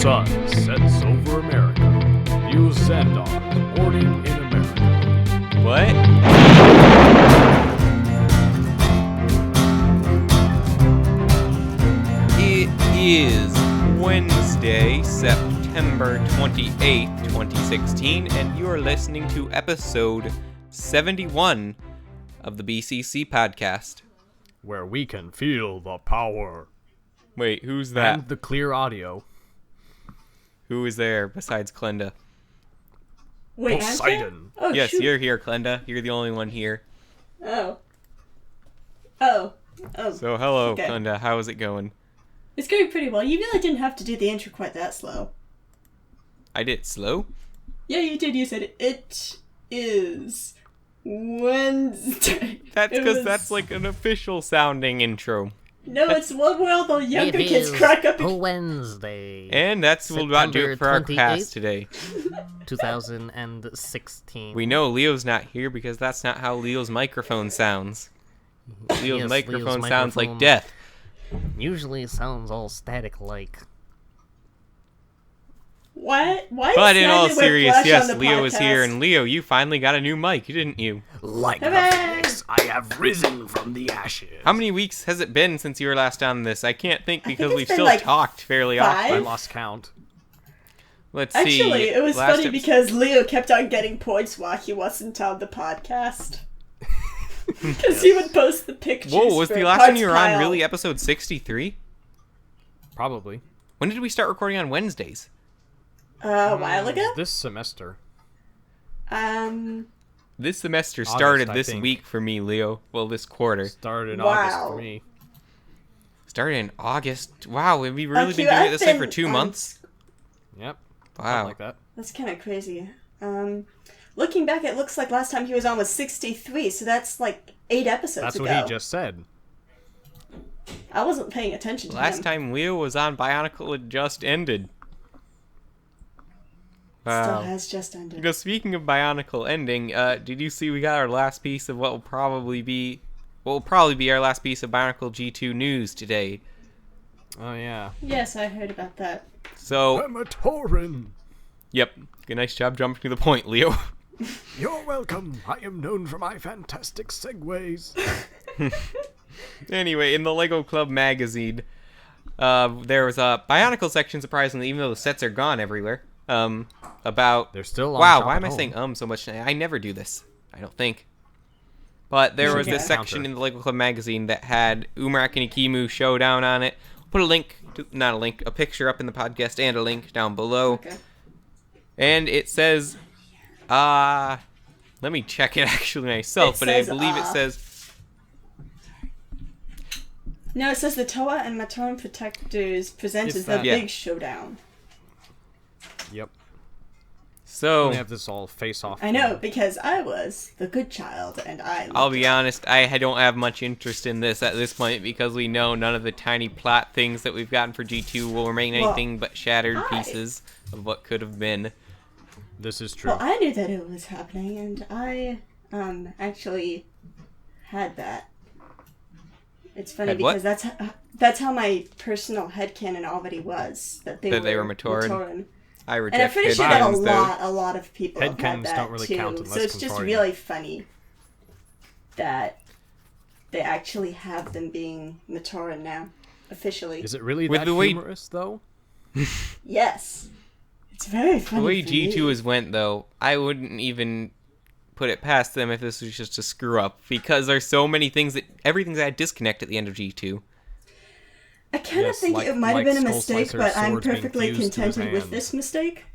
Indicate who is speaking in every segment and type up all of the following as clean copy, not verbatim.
Speaker 1: sun sets over America. New Xandar, morning in America.
Speaker 2: What? It is Wednesday, September 28th, 2016, and you're listening to episode 71 of the BCC podcast.
Speaker 1: Where we can feel the power.
Speaker 2: Wait, who's that?
Speaker 1: And the clear audio.
Speaker 2: Who is there besides Klenda?
Speaker 3: Wait,
Speaker 1: Poseidon.
Speaker 3: Oh,
Speaker 2: Yes,
Speaker 3: shoot.
Speaker 2: you're here, Klenda. You're the only one here.
Speaker 3: Oh.
Speaker 2: So, hello,
Speaker 3: Okay.
Speaker 2: Klenda. How is it going?
Speaker 3: It's going pretty well. You really didn't have to do the intro quite that slow.
Speaker 2: I did it slow?
Speaker 3: Yeah, you did. You said it is Wednesday.
Speaker 2: That's
Speaker 3: It
Speaker 2: because
Speaker 3: was-
Speaker 2: that's like an official sounding intro.
Speaker 3: No, it's one where all the younger
Speaker 4: It
Speaker 3: kids
Speaker 4: is
Speaker 3: crack up.
Speaker 4: a Wednesday,
Speaker 2: And that's what we'll about do it for our
Speaker 4: 28th.
Speaker 2: cast today.
Speaker 4: 2016.
Speaker 2: We know Leo's not here because that's not how Leo's microphone sounds. Leo's
Speaker 4: Yes,
Speaker 2: microphone
Speaker 4: Leo's
Speaker 2: sounds like
Speaker 4: microphone
Speaker 2: death.
Speaker 4: Usually sounds all static-like.
Speaker 3: What? Why?
Speaker 2: But
Speaker 3: is
Speaker 2: in all
Speaker 3: Snaggy
Speaker 2: serious,
Speaker 3: Whiplash
Speaker 2: yes,
Speaker 3: on the
Speaker 2: Leo is here,
Speaker 3: podcast?
Speaker 2: and Leo, you finally got a new mic, didn't you?
Speaker 1: Like the
Speaker 3: Hooray!
Speaker 1: phoenix, I have risen from the ashes.
Speaker 2: How many weeks has it been since you were last on this? I can't think because
Speaker 3: it's
Speaker 2: we've
Speaker 3: been
Speaker 2: still
Speaker 3: like
Speaker 2: talked fairly
Speaker 3: five?
Speaker 1: I
Speaker 2: often.
Speaker 1: lost count.
Speaker 2: Let's see.
Speaker 3: Actually, it was
Speaker 2: last
Speaker 3: funny because Leo kept on getting points while he wasn't on the podcast. Because he would post the pictures.
Speaker 2: Whoa, was
Speaker 3: for
Speaker 2: the last one you were on
Speaker 3: Pile.
Speaker 2: really episode 63?
Speaker 1: Probably.
Speaker 2: When did we start recording on Wednesdays?
Speaker 3: A while ago?
Speaker 1: This semester.
Speaker 2: This semester
Speaker 1: August,
Speaker 2: started
Speaker 1: I
Speaker 2: this
Speaker 1: think.
Speaker 2: week for me, Leo. Well, this quarter.
Speaker 1: Started in
Speaker 3: Wow.
Speaker 1: August for me.
Speaker 2: Started in August. Wow, have we really
Speaker 3: Okay,
Speaker 2: been doing it
Speaker 3: I've
Speaker 2: this way for
Speaker 3: been
Speaker 2: 2
Speaker 3: on-
Speaker 2: months?
Speaker 1: Yep.
Speaker 2: Wow.
Speaker 1: Something like that.
Speaker 3: That's kind of crazy. Looking back, it looks like last time he was on was 63, so that's like 8 episodes
Speaker 1: That's
Speaker 3: ago.
Speaker 1: what he just said.
Speaker 3: I wasn't paying attention to
Speaker 2: Last
Speaker 3: him.
Speaker 2: time Leo was on Bionicle, it just ended.
Speaker 3: Still
Speaker 2: Wow.
Speaker 3: has just ended.
Speaker 2: You know, speaking of Bionicle ending, did you see we got our last piece of what will probably be our last piece of Bionicle G2 news today?
Speaker 1: Oh, yeah.
Speaker 3: Yes, I heard about that.
Speaker 2: So,
Speaker 1: Amatorin.
Speaker 2: yep, good, nice job jumping to the point, Leo.
Speaker 1: You're welcome. I am known for my fantastic segues.
Speaker 2: Anyway, in the Lego Club magazine, there was a Bionicle section, surprisingly, even though the sets are gone everywhere. About
Speaker 1: They're still on
Speaker 2: wow,
Speaker 1: shop
Speaker 2: why
Speaker 1: at
Speaker 2: am I
Speaker 1: home.
Speaker 2: saying so much? I never do this. I don't think. But there
Speaker 1: You
Speaker 2: was
Speaker 1: should
Speaker 2: this
Speaker 1: get a
Speaker 2: section
Speaker 1: counter.
Speaker 2: in the Lego Club magazine that had Umarak and Ikimu Showdown on it. Put a link, a picture up in the podcast and a link down below.
Speaker 3: Okay.
Speaker 2: And it says, let me check it actually myself,
Speaker 3: It
Speaker 2: but I
Speaker 3: says,
Speaker 2: believe it says,
Speaker 3: No, it says the Toa and Matoran protectors presented
Speaker 1: It's
Speaker 3: the
Speaker 1: that-
Speaker 2: Yeah.
Speaker 3: big showdown.
Speaker 1: Yep.
Speaker 2: so,
Speaker 1: They have this all face-off.
Speaker 3: I know, because I was the good child, and
Speaker 2: I'll be honest, I don't have much interest in this at this point because we know none of the tiny plot things that we've gotten for G2 will remain
Speaker 3: Well,
Speaker 2: anything but shattered
Speaker 3: I-
Speaker 2: pieces of what could have been.
Speaker 1: This is true.
Speaker 3: Well, I knew that it was happening, and I, actually had that. It's funny
Speaker 2: Had what?
Speaker 3: because that's how my personal headcanon already was, that they were
Speaker 2: Matoran. I
Speaker 3: And I'm
Speaker 2: reject
Speaker 3: pretty sure that
Speaker 2: headcanons, though.
Speaker 3: a lot of people have had
Speaker 1: Headcanons
Speaker 3: that
Speaker 1: don't really
Speaker 3: too.
Speaker 1: count
Speaker 3: So
Speaker 1: unless
Speaker 3: it's just
Speaker 1: contrarian.
Speaker 3: really funny that they actually have them being Matoran now, officially.
Speaker 1: Is it really
Speaker 2: With
Speaker 1: that
Speaker 2: the way-
Speaker 1: humorous, though?
Speaker 3: Yes. It's very funny.
Speaker 2: The way
Speaker 3: for
Speaker 2: G2
Speaker 3: me.
Speaker 2: has went, though, I wouldn't even put it past them if this was just a screw-up, because there's so many things everything's at a disconnect at the end of G2.
Speaker 3: I kind of
Speaker 1: Yes,
Speaker 3: think
Speaker 1: like-
Speaker 3: it might have
Speaker 1: like
Speaker 3: been a
Speaker 1: Skull
Speaker 3: mistake,
Speaker 1: Slicer's
Speaker 3: but I'm
Speaker 1: swords being
Speaker 3: perfectly
Speaker 1: fused to his
Speaker 3: contented with
Speaker 1: hand.
Speaker 3: this mistake.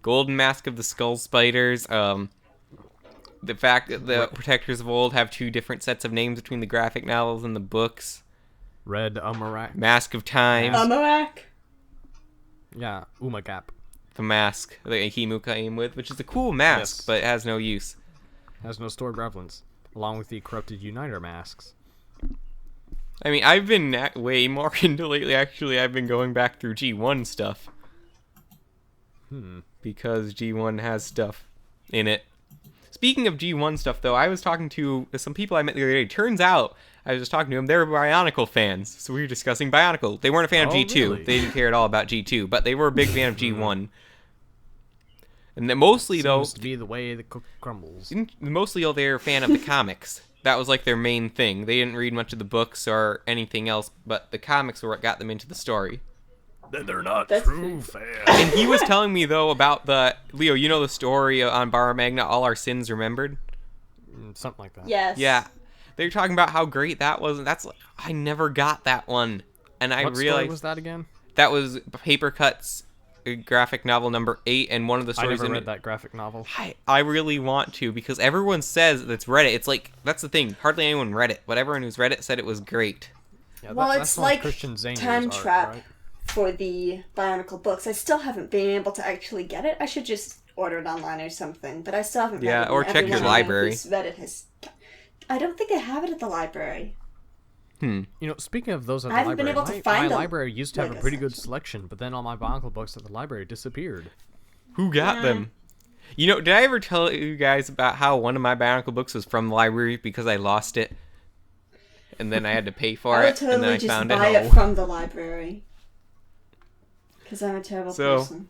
Speaker 2: Golden Mask of the Skull Spiders, the fact that the Protectors of Old have 2 different sets of names between the graphic novels and the books.
Speaker 1: Red Umarak.
Speaker 2: Mask of Time,
Speaker 3: Amorak?
Speaker 1: Yeah, Umagap.
Speaker 2: the mask that Ikimu came with, which is a cool mask,
Speaker 1: Yes.
Speaker 2: but it has no use.
Speaker 1: Has no stored relevance. Along with the corrupted Uniter masks.
Speaker 2: I mean, I've been way more into lately, actually. I've been going back through G1 stuff. Because G1 has stuff in it. Speaking of G1 stuff, though, I was talking to some people I met the other day. Turns out, I was just talking to them. They were Bionicle fans, so we were discussing Bionicle. They weren't a fan of G2.
Speaker 5: Really?
Speaker 2: They didn't care at all about G2, but they were a big fan of G1. And then mostly, though,
Speaker 5: Seems to be the way the cookie crumbles.
Speaker 2: mostly they were a fan of the comics. That was like their main thing. They didn't read much of the books or anything else, but the comics were what got them into the story.
Speaker 5: Then they're not
Speaker 3: That's
Speaker 5: true fans.
Speaker 2: And he was telling me, though, about Leo, you know the story on Bar Magna, All Our Sins Remembered?
Speaker 5: Something like that.
Speaker 3: Yes.
Speaker 2: Yeah. They were talking about how great that was, and I never got that one. And I
Speaker 5: What story
Speaker 2: realized
Speaker 5: was that again?
Speaker 2: that was Paper Cuts graphic novel number 8, and one of the
Speaker 5: I
Speaker 2: stories
Speaker 5: never
Speaker 2: in
Speaker 5: read
Speaker 2: it.
Speaker 5: that graphic novel.
Speaker 2: I really want to, because everyone says that's read it. It's like, that's the thing. Hardly anyone read it, but everyone who's read it said it was great.
Speaker 5: Yeah,
Speaker 3: Well,
Speaker 5: that's
Speaker 3: it's
Speaker 5: one of
Speaker 3: like
Speaker 5: Christian Zanier's
Speaker 3: Time
Speaker 5: art,
Speaker 3: Trap
Speaker 5: right?
Speaker 3: for the Bionicle books. I still haven't been able to actually get it. I should just order it online or something, but I still haven't read
Speaker 2: Yeah,
Speaker 3: it.
Speaker 2: or
Speaker 3: and
Speaker 2: check your
Speaker 3: everyone I know
Speaker 2: library.
Speaker 3: who's read it has... I don't think I have it at the library.
Speaker 5: You know, speaking of those at
Speaker 3: I
Speaker 5: the
Speaker 3: haven't been
Speaker 5: library,
Speaker 3: able to find
Speaker 5: my
Speaker 3: them,
Speaker 5: library used to have
Speaker 3: like
Speaker 5: a
Speaker 3: I
Speaker 5: pretty
Speaker 3: said.
Speaker 5: good selection, but then all my Bionicle books at the library disappeared.
Speaker 2: Who got them? You know, did I ever tell you guys about how one of my Bionicle books was from the library because I lost it? And then I had to pay for
Speaker 3: I would
Speaker 2: it, and then
Speaker 3: totally
Speaker 2: I
Speaker 3: just
Speaker 2: found
Speaker 3: buy
Speaker 2: it.
Speaker 3: it from the library. Because I'm a terrible
Speaker 2: So-
Speaker 3: person.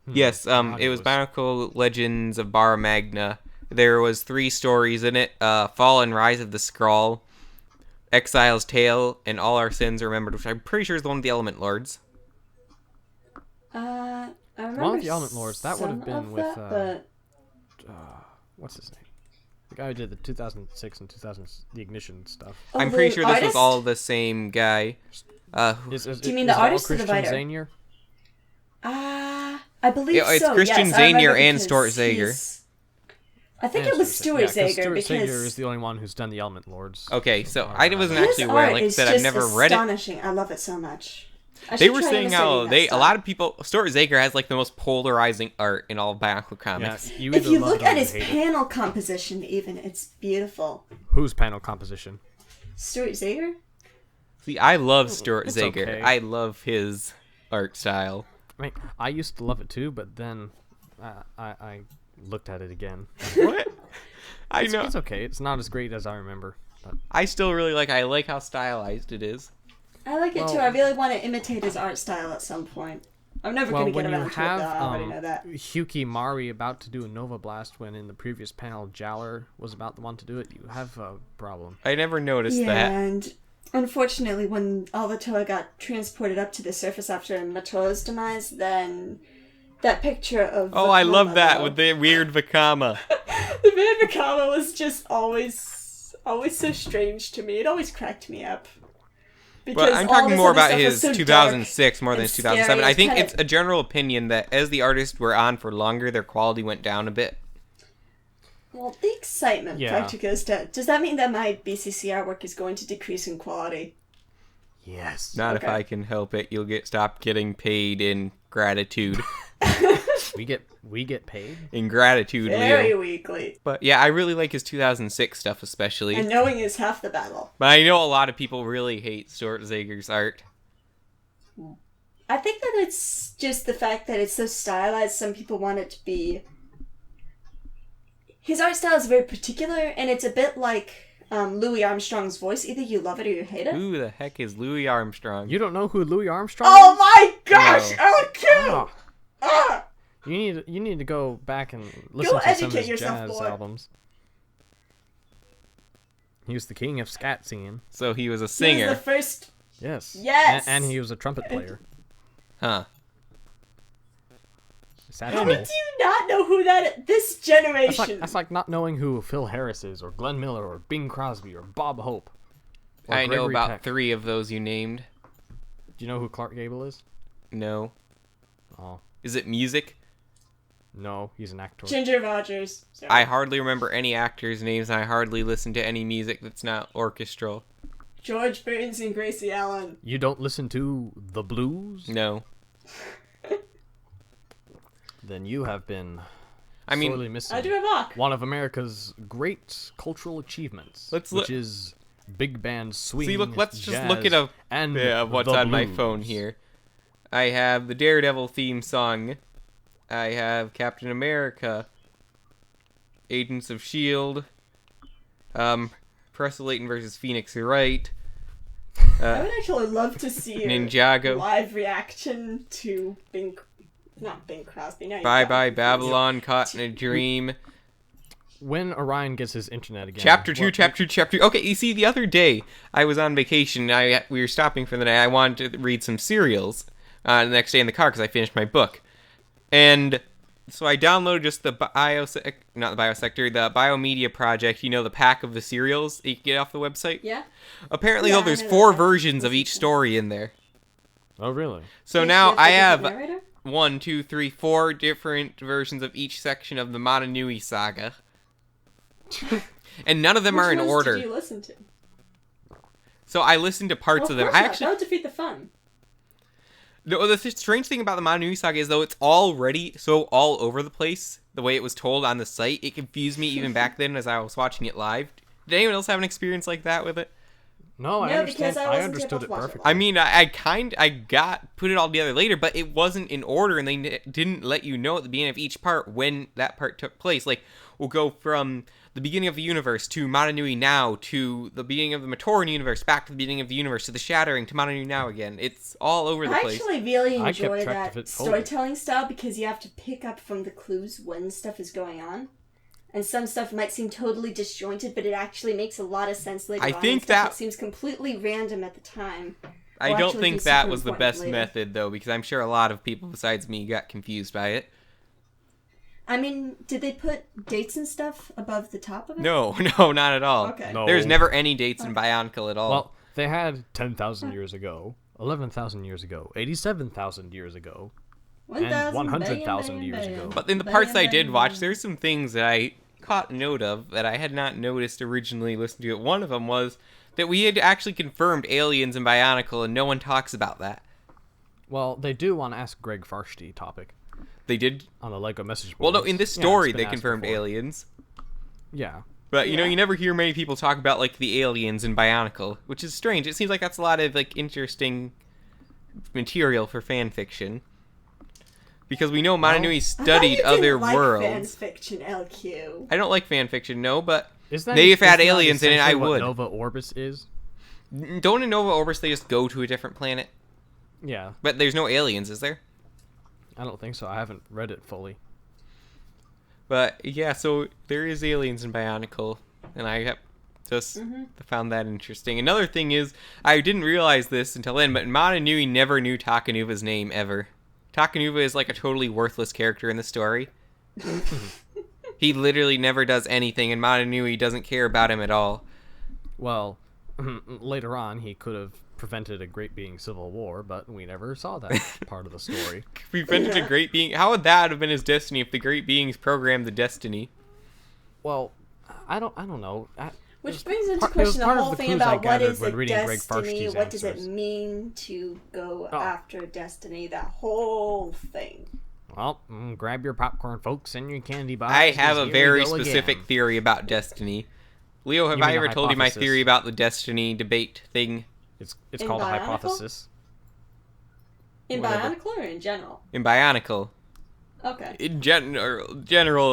Speaker 2: Yes, it was
Speaker 5: Audios.
Speaker 2: Bionicle Legends of Bar Magna. There was 3 stories in it: Fall and Rise of the Skrull, Exile's Tale, and All Our Sins Remembered, which I'm pretty sure is the one with the Element Lords.
Speaker 3: I remember
Speaker 5: One of the Element Lords, that would have
Speaker 3: some
Speaker 5: been
Speaker 3: of
Speaker 5: with,
Speaker 3: that,
Speaker 5: What's his name? The guy who did the 2006 and 2000 the Ignition stuff.
Speaker 3: but...
Speaker 2: I'm
Speaker 3: Oh,
Speaker 2: pretty
Speaker 3: the
Speaker 2: sure this was
Speaker 3: artist?
Speaker 2: all the same guy.
Speaker 3: Do you mean
Speaker 5: is
Speaker 3: the
Speaker 5: it all
Speaker 3: artist or the
Speaker 5: Christian
Speaker 3: writer?
Speaker 5: Zanier?
Speaker 3: I believe
Speaker 2: Yeah, it's
Speaker 3: so.
Speaker 2: Christian
Speaker 3: yes, I remember
Speaker 2: Zanier and
Speaker 3: because
Speaker 2: Stuart Zager.
Speaker 3: he's- I think
Speaker 5: And
Speaker 3: it was Stuart
Speaker 5: yeah, 'cause
Speaker 3: Zager
Speaker 5: Stuart
Speaker 3: because
Speaker 5: Zager is the only one who's done the Element Lords.
Speaker 2: Okay, so
Speaker 5: far.
Speaker 2: I wasn't
Speaker 3: his
Speaker 2: actually aware.
Speaker 3: art
Speaker 2: Like I
Speaker 3: is
Speaker 2: said, I've
Speaker 3: just
Speaker 2: never read it.
Speaker 3: astonishing. I love it so much. I
Speaker 2: They
Speaker 3: should
Speaker 2: were
Speaker 3: try
Speaker 2: saying how
Speaker 3: illustrating that
Speaker 2: a
Speaker 3: stuff.
Speaker 2: lot of people. Stuart Zager has like the most polarizing art in all of Bionicle
Speaker 5: Yeah,
Speaker 2: comics.
Speaker 5: you
Speaker 3: If
Speaker 5: either
Speaker 3: you
Speaker 5: love
Speaker 3: look
Speaker 5: it or
Speaker 3: at
Speaker 5: you
Speaker 3: his
Speaker 5: hate it.
Speaker 3: panel composition, even it's beautiful.
Speaker 5: Whose panel composition?
Speaker 3: Stuart Zager.
Speaker 2: See, I love Stuart
Speaker 5: It's
Speaker 2: Zager.
Speaker 5: okay.
Speaker 2: I love his art style.
Speaker 5: I mean, I used to love it too, but then I looked at it again.
Speaker 2: What? I know.
Speaker 5: It's okay. It's not as great as I remember. But
Speaker 2: I still really like. I like how stylized it is.
Speaker 3: I like it too.
Speaker 5: Well-
Speaker 3: I really want to imitate his art style at some point. I'm never
Speaker 5: well,
Speaker 3: going to
Speaker 5: when
Speaker 3: get
Speaker 5: you
Speaker 3: around to it,
Speaker 5: have
Speaker 3: though. I already know that.
Speaker 5: Hyuki Mari about to do a Nova Blast when in the previous panel Jaller was about the one to do it, you have a problem.
Speaker 2: I never noticed
Speaker 3: Yeah,
Speaker 2: that.
Speaker 3: and unfortunately, when Alvatoa got transported up to the surface after Matoa's demise, then that picture of
Speaker 2: Oh, I love that
Speaker 3: Vakama,
Speaker 2: with the weird Vakama.
Speaker 3: the man Vakama was just always so strange to me. It always cracked me up.
Speaker 2: But I'm
Speaker 3: all
Speaker 2: talking
Speaker 3: this
Speaker 2: more
Speaker 3: other
Speaker 2: about
Speaker 3: stuff was
Speaker 2: his
Speaker 3: so dark
Speaker 2: 2006 more than
Speaker 3: and
Speaker 2: his 2007.
Speaker 3: scary.
Speaker 2: I think
Speaker 3: kinda-
Speaker 2: it's a general opinion that as the artists were on for longer, their quality went down a bit.
Speaker 3: Well, the excitement
Speaker 5: Yeah.
Speaker 3: factor goes down. Does that mean that my BCC artwork is going to decrease in quality?
Speaker 5: Yes.
Speaker 2: Not if
Speaker 3: Okay.
Speaker 2: I can help it. You'll get stopped getting paid in gratitude.
Speaker 5: We get paid.
Speaker 2: In gratitude,
Speaker 3: Very
Speaker 2: Leo.
Speaker 3: weakly.
Speaker 2: But yeah, I really like his 2006 stuff especially.
Speaker 3: And knowing is half the battle.
Speaker 2: But I know a lot of people really hate Stuart Zager's art.
Speaker 3: I think that it's just the fact that it's so stylized. Some people want it to be. His art style is very particular, and it's a bit like Louis Armstrong's voice. Either you love it or you hate it.
Speaker 2: Who the heck is Louis Armstrong?
Speaker 5: You don't know who Louis Armstrong
Speaker 3: Oh
Speaker 5: is?
Speaker 3: my gosh!
Speaker 2: No.
Speaker 3: Oh, Q!
Speaker 5: Ah,
Speaker 3: Ah!
Speaker 5: you need to go back and listen to some of
Speaker 3: educate
Speaker 5: his
Speaker 3: yourself,
Speaker 5: jazz
Speaker 3: boy.
Speaker 5: albums. He was the king of scat singing.
Speaker 2: So he was a
Speaker 3: He was
Speaker 2: singer.
Speaker 3: the first.
Speaker 5: Yes.
Speaker 3: Yes!
Speaker 5: And he was a trumpet player.
Speaker 2: Huh.
Speaker 5: Sad
Speaker 3: How
Speaker 5: soul.
Speaker 3: do you not know who that is? This generation.
Speaker 5: That's like not knowing who Phil Harris is, or Glenn Miller, or Bing Crosby, or Bob Hope. Or
Speaker 2: I know
Speaker 5: Gregory
Speaker 2: about
Speaker 5: Peck.
Speaker 2: 3 of those you named.
Speaker 5: Do you know who Clark Gable is?
Speaker 2: No.
Speaker 5: Oh,
Speaker 2: Is it music?
Speaker 5: no, he's an actor.
Speaker 3: Ginger Rogers. Sorry.
Speaker 2: I hardly remember any actors' names, and I hardly listen to any music that's not orchestral.
Speaker 3: George Burns and Gracie Allen.
Speaker 5: You don't listen to the blues?
Speaker 2: No.
Speaker 5: Then you have been
Speaker 2: I mean,
Speaker 5: sorely missing
Speaker 3: I do a rock.
Speaker 5: one of America's great cultural achievements,
Speaker 2: Let's
Speaker 5: which
Speaker 2: look-
Speaker 5: is big band swing.
Speaker 2: See, look, let's just look
Speaker 5: jazz,
Speaker 2: at a
Speaker 5: and
Speaker 2: of what's
Speaker 5: the
Speaker 2: on my
Speaker 5: blues.
Speaker 2: phone here. I have the Daredevil theme song. I have Captain America, Agents of S.H.I.E.L.D., Pressa Layton versus Phoenix Wright.
Speaker 3: I would actually love to see a
Speaker 2: Ninjago.
Speaker 3: live reaction to not Bing Crosby. No,
Speaker 2: Bye Bye Babylon, Caught in a Dream.
Speaker 5: When Orion gets his internet again.
Speaker 2: Chapter 2. Okay, you see, the other day, I was on vacation, we were stopping for the night, I wanted to read some serials the next day in the car, because I finished my book. And so I downloaded just the Biomedia Project, the pack of the serials that you can get off the website.
Speaker 3: Yeah.
Speaker 2: Apparently,
Speaker 3: Yeah,
Speaker 2: there's
Speaker 3: I know
Speaker 2: 4
Speaker 3: that.
Speaker 2: versions of each story in there.
Speaker 5: Oh, really?
Speaker 2: So
Speaker 3: Does
Speaker 2: now
Speaker 3: she
Speaker 2: I
Speaker 3: a
Speaker 2: have
Speaker 3: different narrator?
Speaker 2: 1, 2, 3, 4 different versions of each section of the Motunui saga. And none of them
Speaker 3: Which
Speaker 2: are in
Speaker 3: ones
Speaker 2: order.
Speaker 3: Did you listen to?
Speaker 2: So I listened to parts
Speaker 3: Well,
Speaker 2: of them.
Speaker 3: course
Speaker 2: I
Speaker 3: not.
Speaker 2: actually
Speaker 3: That would defeat the fun.
Speaker 2: the strange thing about the Motunui saga is though it's already so all over the place the way it was told on the site. It confused me even back then as I was watching it live. Did anyone else have an experience like that with it?
Speaker 5: No, I
Speaker 3: No,
Speaker 5: understand.
Speaker 3: because I
Speaker 5: I
Speaker 3: wasn't
Speaker 5: understood
Speaker 3: able
Speaker 5: it
Speaker 3: to watch it
Speaker 5: perfectly.
Speaker 2: I mean, I put it all together later, but it wasn't in order, and they didn't let you know at the beginning of each part when that part took place. Like, we'll go from the beginning of the universe to Motunui Now to the beginning of the Matoran universe, back to the beginning of the universe to the Shattering to Motunui Now again. It's all over the
Speaker 3: I
Speaker 2: place.
Speaker 3: actually really
Speaker 5: I kept
Speaker 3: enjoy
Speaker 5: track of
Speaker 3: that
Speaker 5: it fully.
Speaker 3: storytelling style because you have to pick up from the clues when stuff is going on. And some stuff might seem totally disjointed, but it actually makes a lot of sense later
Speaker 2: I
Speaker 3: on.
Speaker 2: think
Speaker 3: and stuff
Speaker 2: that-
Speaker 3: seems completely random at the time.
Speaker 2: I
Speaker 3: will
Speaker 2: don't
Speaker 3: actually
Speaker 2: think
Speaker 3: be
Speaker 2: that
Speaker 3: super
Speaker 2: was the
Speaker 3: important
Speaker 2: best
Speaker 3: later.
Speaker 2: method, though, because I'm sure a lot of people besides me got confused by it.
Speaker 3: I mean, did they put dates and stuff above the top of it?
Speaker 2: No, not at all.
Speaker 3: Okay.
Speaker 5: No.
Speaker 2: There's never any dates in Bionicle at all.
Speaker 5: Well, they had 10,000 years ago, 11,000 years ago, 87,000 years ago.
Speaker 3: 1,000,
Speaker 5: 100,000
Speaker 3: billion,
Speaker 5: years
Speaker 3: billion,
Speaker 5: ago.
Speaker 2: But in the
Speaker 3: billion,
Speaker 2: parts that I did
Speaker 3: billion,
Speaker 2: watch,
Speaker 3: billion.
Speaker 2: there's some things that I caught note of that I had not noticed originally listening to it. One of them was that we had actually confirmed aliens in Bionicle, and no one talks about that.
Speaker 5: Well, they do on Ask Greg Farshty topic
Speaker 2: They did.
Speaker 5: on the Lego message
Speaker 2: Well,
Speaker 5: boards.
Speaker 2: no, in this
Speaker 5: Yeah,
Speaker 2: story
Speaker 5: it's been
Speaker 2: they
Speaker 5: asked
Speaker 2: confirmed
Speaker 5: before.
Speaker 2: aliens.
Speaker 5: Yeah.
Speaker 2: But, you
Speaker 3: Yeah.
Speaker 2: you never hear many people talk about, like, the aliens in Bionicle, which is strange. It seems like that's a lot of, like, interesting material for fan fiction. Because we know Motunui
Speaker 3: I
Speaker 2: studied
Speaker 3: thought you didn't
Speaker 2: other
Speaker 3: like
Speaker 2: worlds.
Speaker 3: fan fiction, LQ.
Speaker 2: I don't like fan fiction, no, but
Speaker 5: Is that,
Speaker 2: they if had
Speaker 5: isn't that
Speaker 2: aliens in it, I
Speaker 5: essentially what
Speaker 2: would.
Speaker 5: Nova Orbis is?
Speaker 2: Don't in Nova Orbis they just go to a different planet?
Speaker 5: Yeah.
Speaker 2: But there's no aliens, is there?
Speaker 5: I don't think so. I haven't read it fully.
Speaker 2: But yeah, so there is aliens in Bionicle, and I have just found that interesting. Another thing is, I didn't realize this until then, but Motunui never knew Takanuva's name ever. Takanuva is like a totally worthless character in the story. He literally never does anything, and Motunui doesn't care about him at all.
Speaker 5: Well, later on, he could have prevented a great being civil war, but we never saw that part of the story.
Speaker 2: Prevented a great being. How would that have been his destiny if the great beings programmed the destiny?
Speaker 5: Well, I don't know.
Speaker 3: Which brings into
Speaker 5: part- it was
Speaker 3: question the
Speaker 5: part of
Speaker 3: whole
Speaker 5: the
Speaker 3: thing
Speaker 5: clues I
Speaker 3: about what
Speaker 5: gathered
Speaker 3: is
Speaker 5: when
Speaker 3: a
Speaker 5: reading Greg
Speaker 3: destiny,
Speaker 5: Farshty's
Speaker 3: what does it
Speaker 5: answers.
Speaker 3: mean to go
Speaker 5: Oh.
Speaker 3: after destiny, that whole thing.
Speaker 5: Well, grab your popcorn, folks, and your candy bars.
Speaker 2: I have
Speaker 5: 'cause
Speaker 2: a
Speaker 5: here
Speaker 2: very
Speaker 5: we go
Speaker 2: specific
Speaker 5: again.
Speaker 2: theory about destiny. Leo, have
Speaker 5: You
Speaker 2: I
Speaker 5: mean a
Speaker 2: ever told you my
Speaker 5: hypothesis.
Speaker 2: theory about the destiny debate thing
Speaker 5: It's
Speaker 3: In
Speaker 5: called a
Speaker 3: Bionicle?
Speaker 5: hypothesis.
Speaker 3: In
Speaker 2: Whatever.
Speaker 3: Bionicle or in general?
Speaker 2: in Bionicle?
Speaker 3: Okay.
Speaker 2: In general,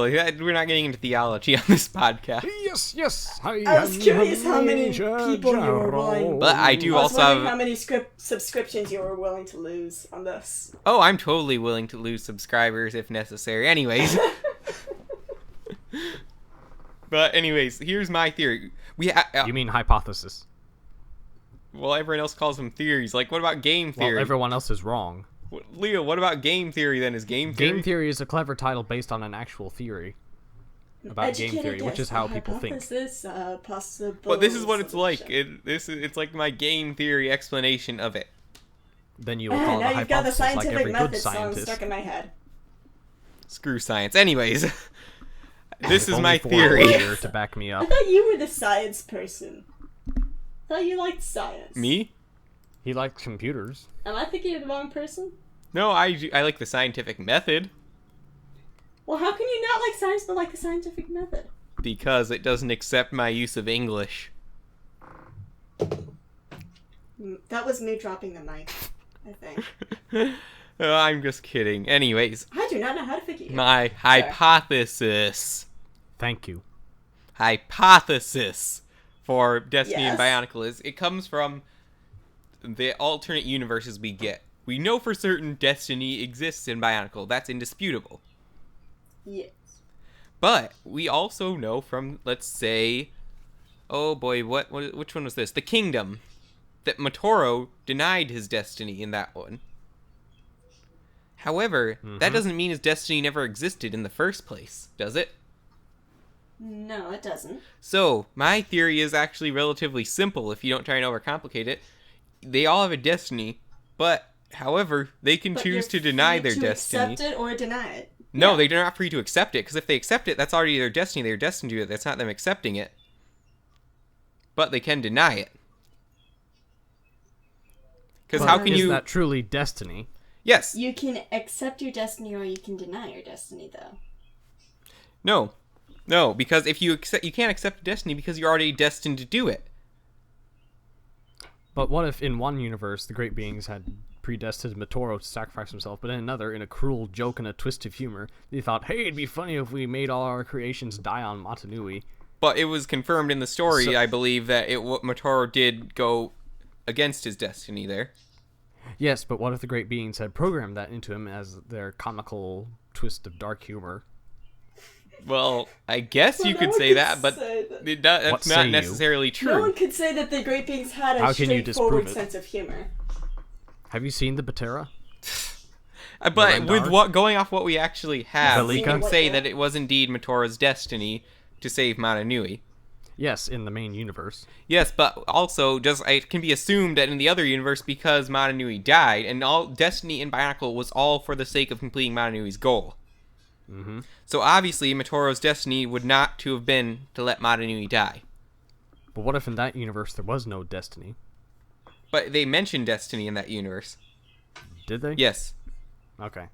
Speaker 2: we're not getting into theology on this podcast.
Speaker 5: Yes.
Speaker 3: I was curious how many people you were willing.
Speaker 2: But I do
Speaker 3: I was
Speaker 2: also
Speaker 3: wondering
Speaker 2: have.
Speaker 3: how many subscriptions you were willing to lose on this.
Speaker 2: Oh, I'm totally willing to lose subscribers if necessary. Anyways. But anyways, here's my theory.
Speaker 5: You mean hypothesis?
Speaker 2: Well, everyone else calls them theories. Like, what about game theory?
Speaker 5: Well, everyone else is wrong.
Speaker 2: Leo, what about game theory then? Is game theory?
Speaker 5: Game theory is a clever title based on an actual theory about game
Speaker 3: Educated
Speaker 5: theory, which
Speaker 3: guess,
Speaker 5: is how people think.
Speaker 3: hypothesis, possible
Speaker 2: But this is what it's like.
Speaker 3: solution.
Speaker 2: It's like my game theory explanation of it.
Speaker 5: Then you will call it
Speaker 3: Now
Speaker 5: a
Speaker 3: you've got the
Speaker 5: hypothesis like
Speaker 3: scientific
Speaker 5: every good
Speaker 3: method song
Speaker 5: scientist.
Speaker 3: stuck in my head.
Speaker 2: Screw science. Anyways, this
Speaker 5: If
Speaker 2: is
Speaker 5: only
Speaker 2: my
Speaker 5: Ford
Speaker 2: theory.
Speaker 5: were here to back me
Speaker 3: I
Speaker 5: up.
Speaker 3: thought you were the science person. I thought you liked science.
Speaker 2: Me?
Speaker 5: He likes computers.
Speaker 3: Am I thinking of the wrong person?
Speaker 2: No, I like the scientific method
Speaker 3: Well, how can you not like science but like the scientific method?
Speaker 2: because it doesn't accept my use of English.
Speaker 3: That was me dropping the mic, I think.
Speaker 2: Oh, I'm just kidding. Anyways,
Speaker 3: I do not know how to figure it.
Speaker 2: my hypothesis.
Speaker 5: Thank you.
Speaker 2: hypothesis for Destiny and
Speaker 3: Yes.
Speaker 2: Bionicle is it comes from the alternate universes we get. We know for certain Destiny exists in Bionicle. That's indisputable.
Speaker 3: Yes.
Speaker 2: But we also know from, let's say, oh boy, which one was this? The Kingdom. That Motoro denied his destiny in that one. However, that doesn't mean his destiny never existed in the first place, does it?
Speaker 3: No, it doesn't.
Speaker 2: So, my theory is actually relatively simple if you don't try and overcomplicate it. They all have a destiny, but, however, they can
Speaker 3: But
Speaker 2: choose
Speaker 3: you're
Speaker 2: to deny
Speaker 3: free
Speaker 2: their
Speaker 3: to
Speaker 2: destiny.
Speaker 3: accept it or deny it.
Speaker 2: No,
Speaker 3: Yeah.
Speaker 2: they're not free to accept it, because if they accept it, that's already their destiny. They're destined to it. That's not them accepting it. But they can deny it. Because
Speaker 5: But
Speaker 2: how can
Speaker 5: is
Speaker 2: you...
Speaker 5: that truly destiny?
Speaker 2: Yes.
Speaker 3: You can accept your destiny or you can deny your destiny, though.
Speaker 2: No, because if you can't accept destiny because you're already destined to do it.
Speaker 5: But what if in one universe the great beings had predestined Motoro to sacrifice himself, but in another, in a cruel joke and a twist of humor, they thought, hey, it'd be funny if we made all our creations die on Matanui.
Speaker 2: But it was confirmed in the story,
Speaker 5: So-
Speaker 2: I believe, that Motoro did go against his destiny there.
Speaker 5: Yes, but what if the great beings had programmed that into him as their comical twist of dark humor?
Speaker 2: Well, I guess you
Speaker 3: Well,
Speaker 2: could
Speaker 3: no one
Speaker 2: say
Speaker 3: could
Speaker 2: that, but
Speaker 3: say that.
Speaker 2: that's
Speaker 5: What say
Speaker 2: not
Speaker 5: you?
Speaker 2: necessarily
Speaker 3: No one
Speaker 2: true.
Speaker 3: could say that the great beings had a
Speaker 5: How can you
Speaker 3: straightforward
Speaker 5: disprove it?
Speaker 3: sense of humor.
Speaker 5: Have you seen the Batera?
Speaker 2: But with
Speaker 5: Rendar?
Speaker 2: going off what we actually have, we
Speaker 5: Velika?
Speaker 2: can say
Speaker 3: What,
Speaker 2: that it was indeed Motoro's destiny to save Matanui.
Speaker 5: Yes, in the main universe.
Speaker 2: Yes, but also it can be assumed that in the other universe, because Matanui died, and all Destiny in Bionicle was all for the sake of completing Matanui's goal.
Speaker 5: Mm-hmm.
Speaker 2: So obviously, Motoro's destiny would not to have been to let Matanui die.
Speaker 5: But what if in that universe there was no destiny?
Speaker 2: But they mentioned destiny in that universe.
Speaker 5: Did they?
Speaker 2: Yes.
Speaker 5: Okay.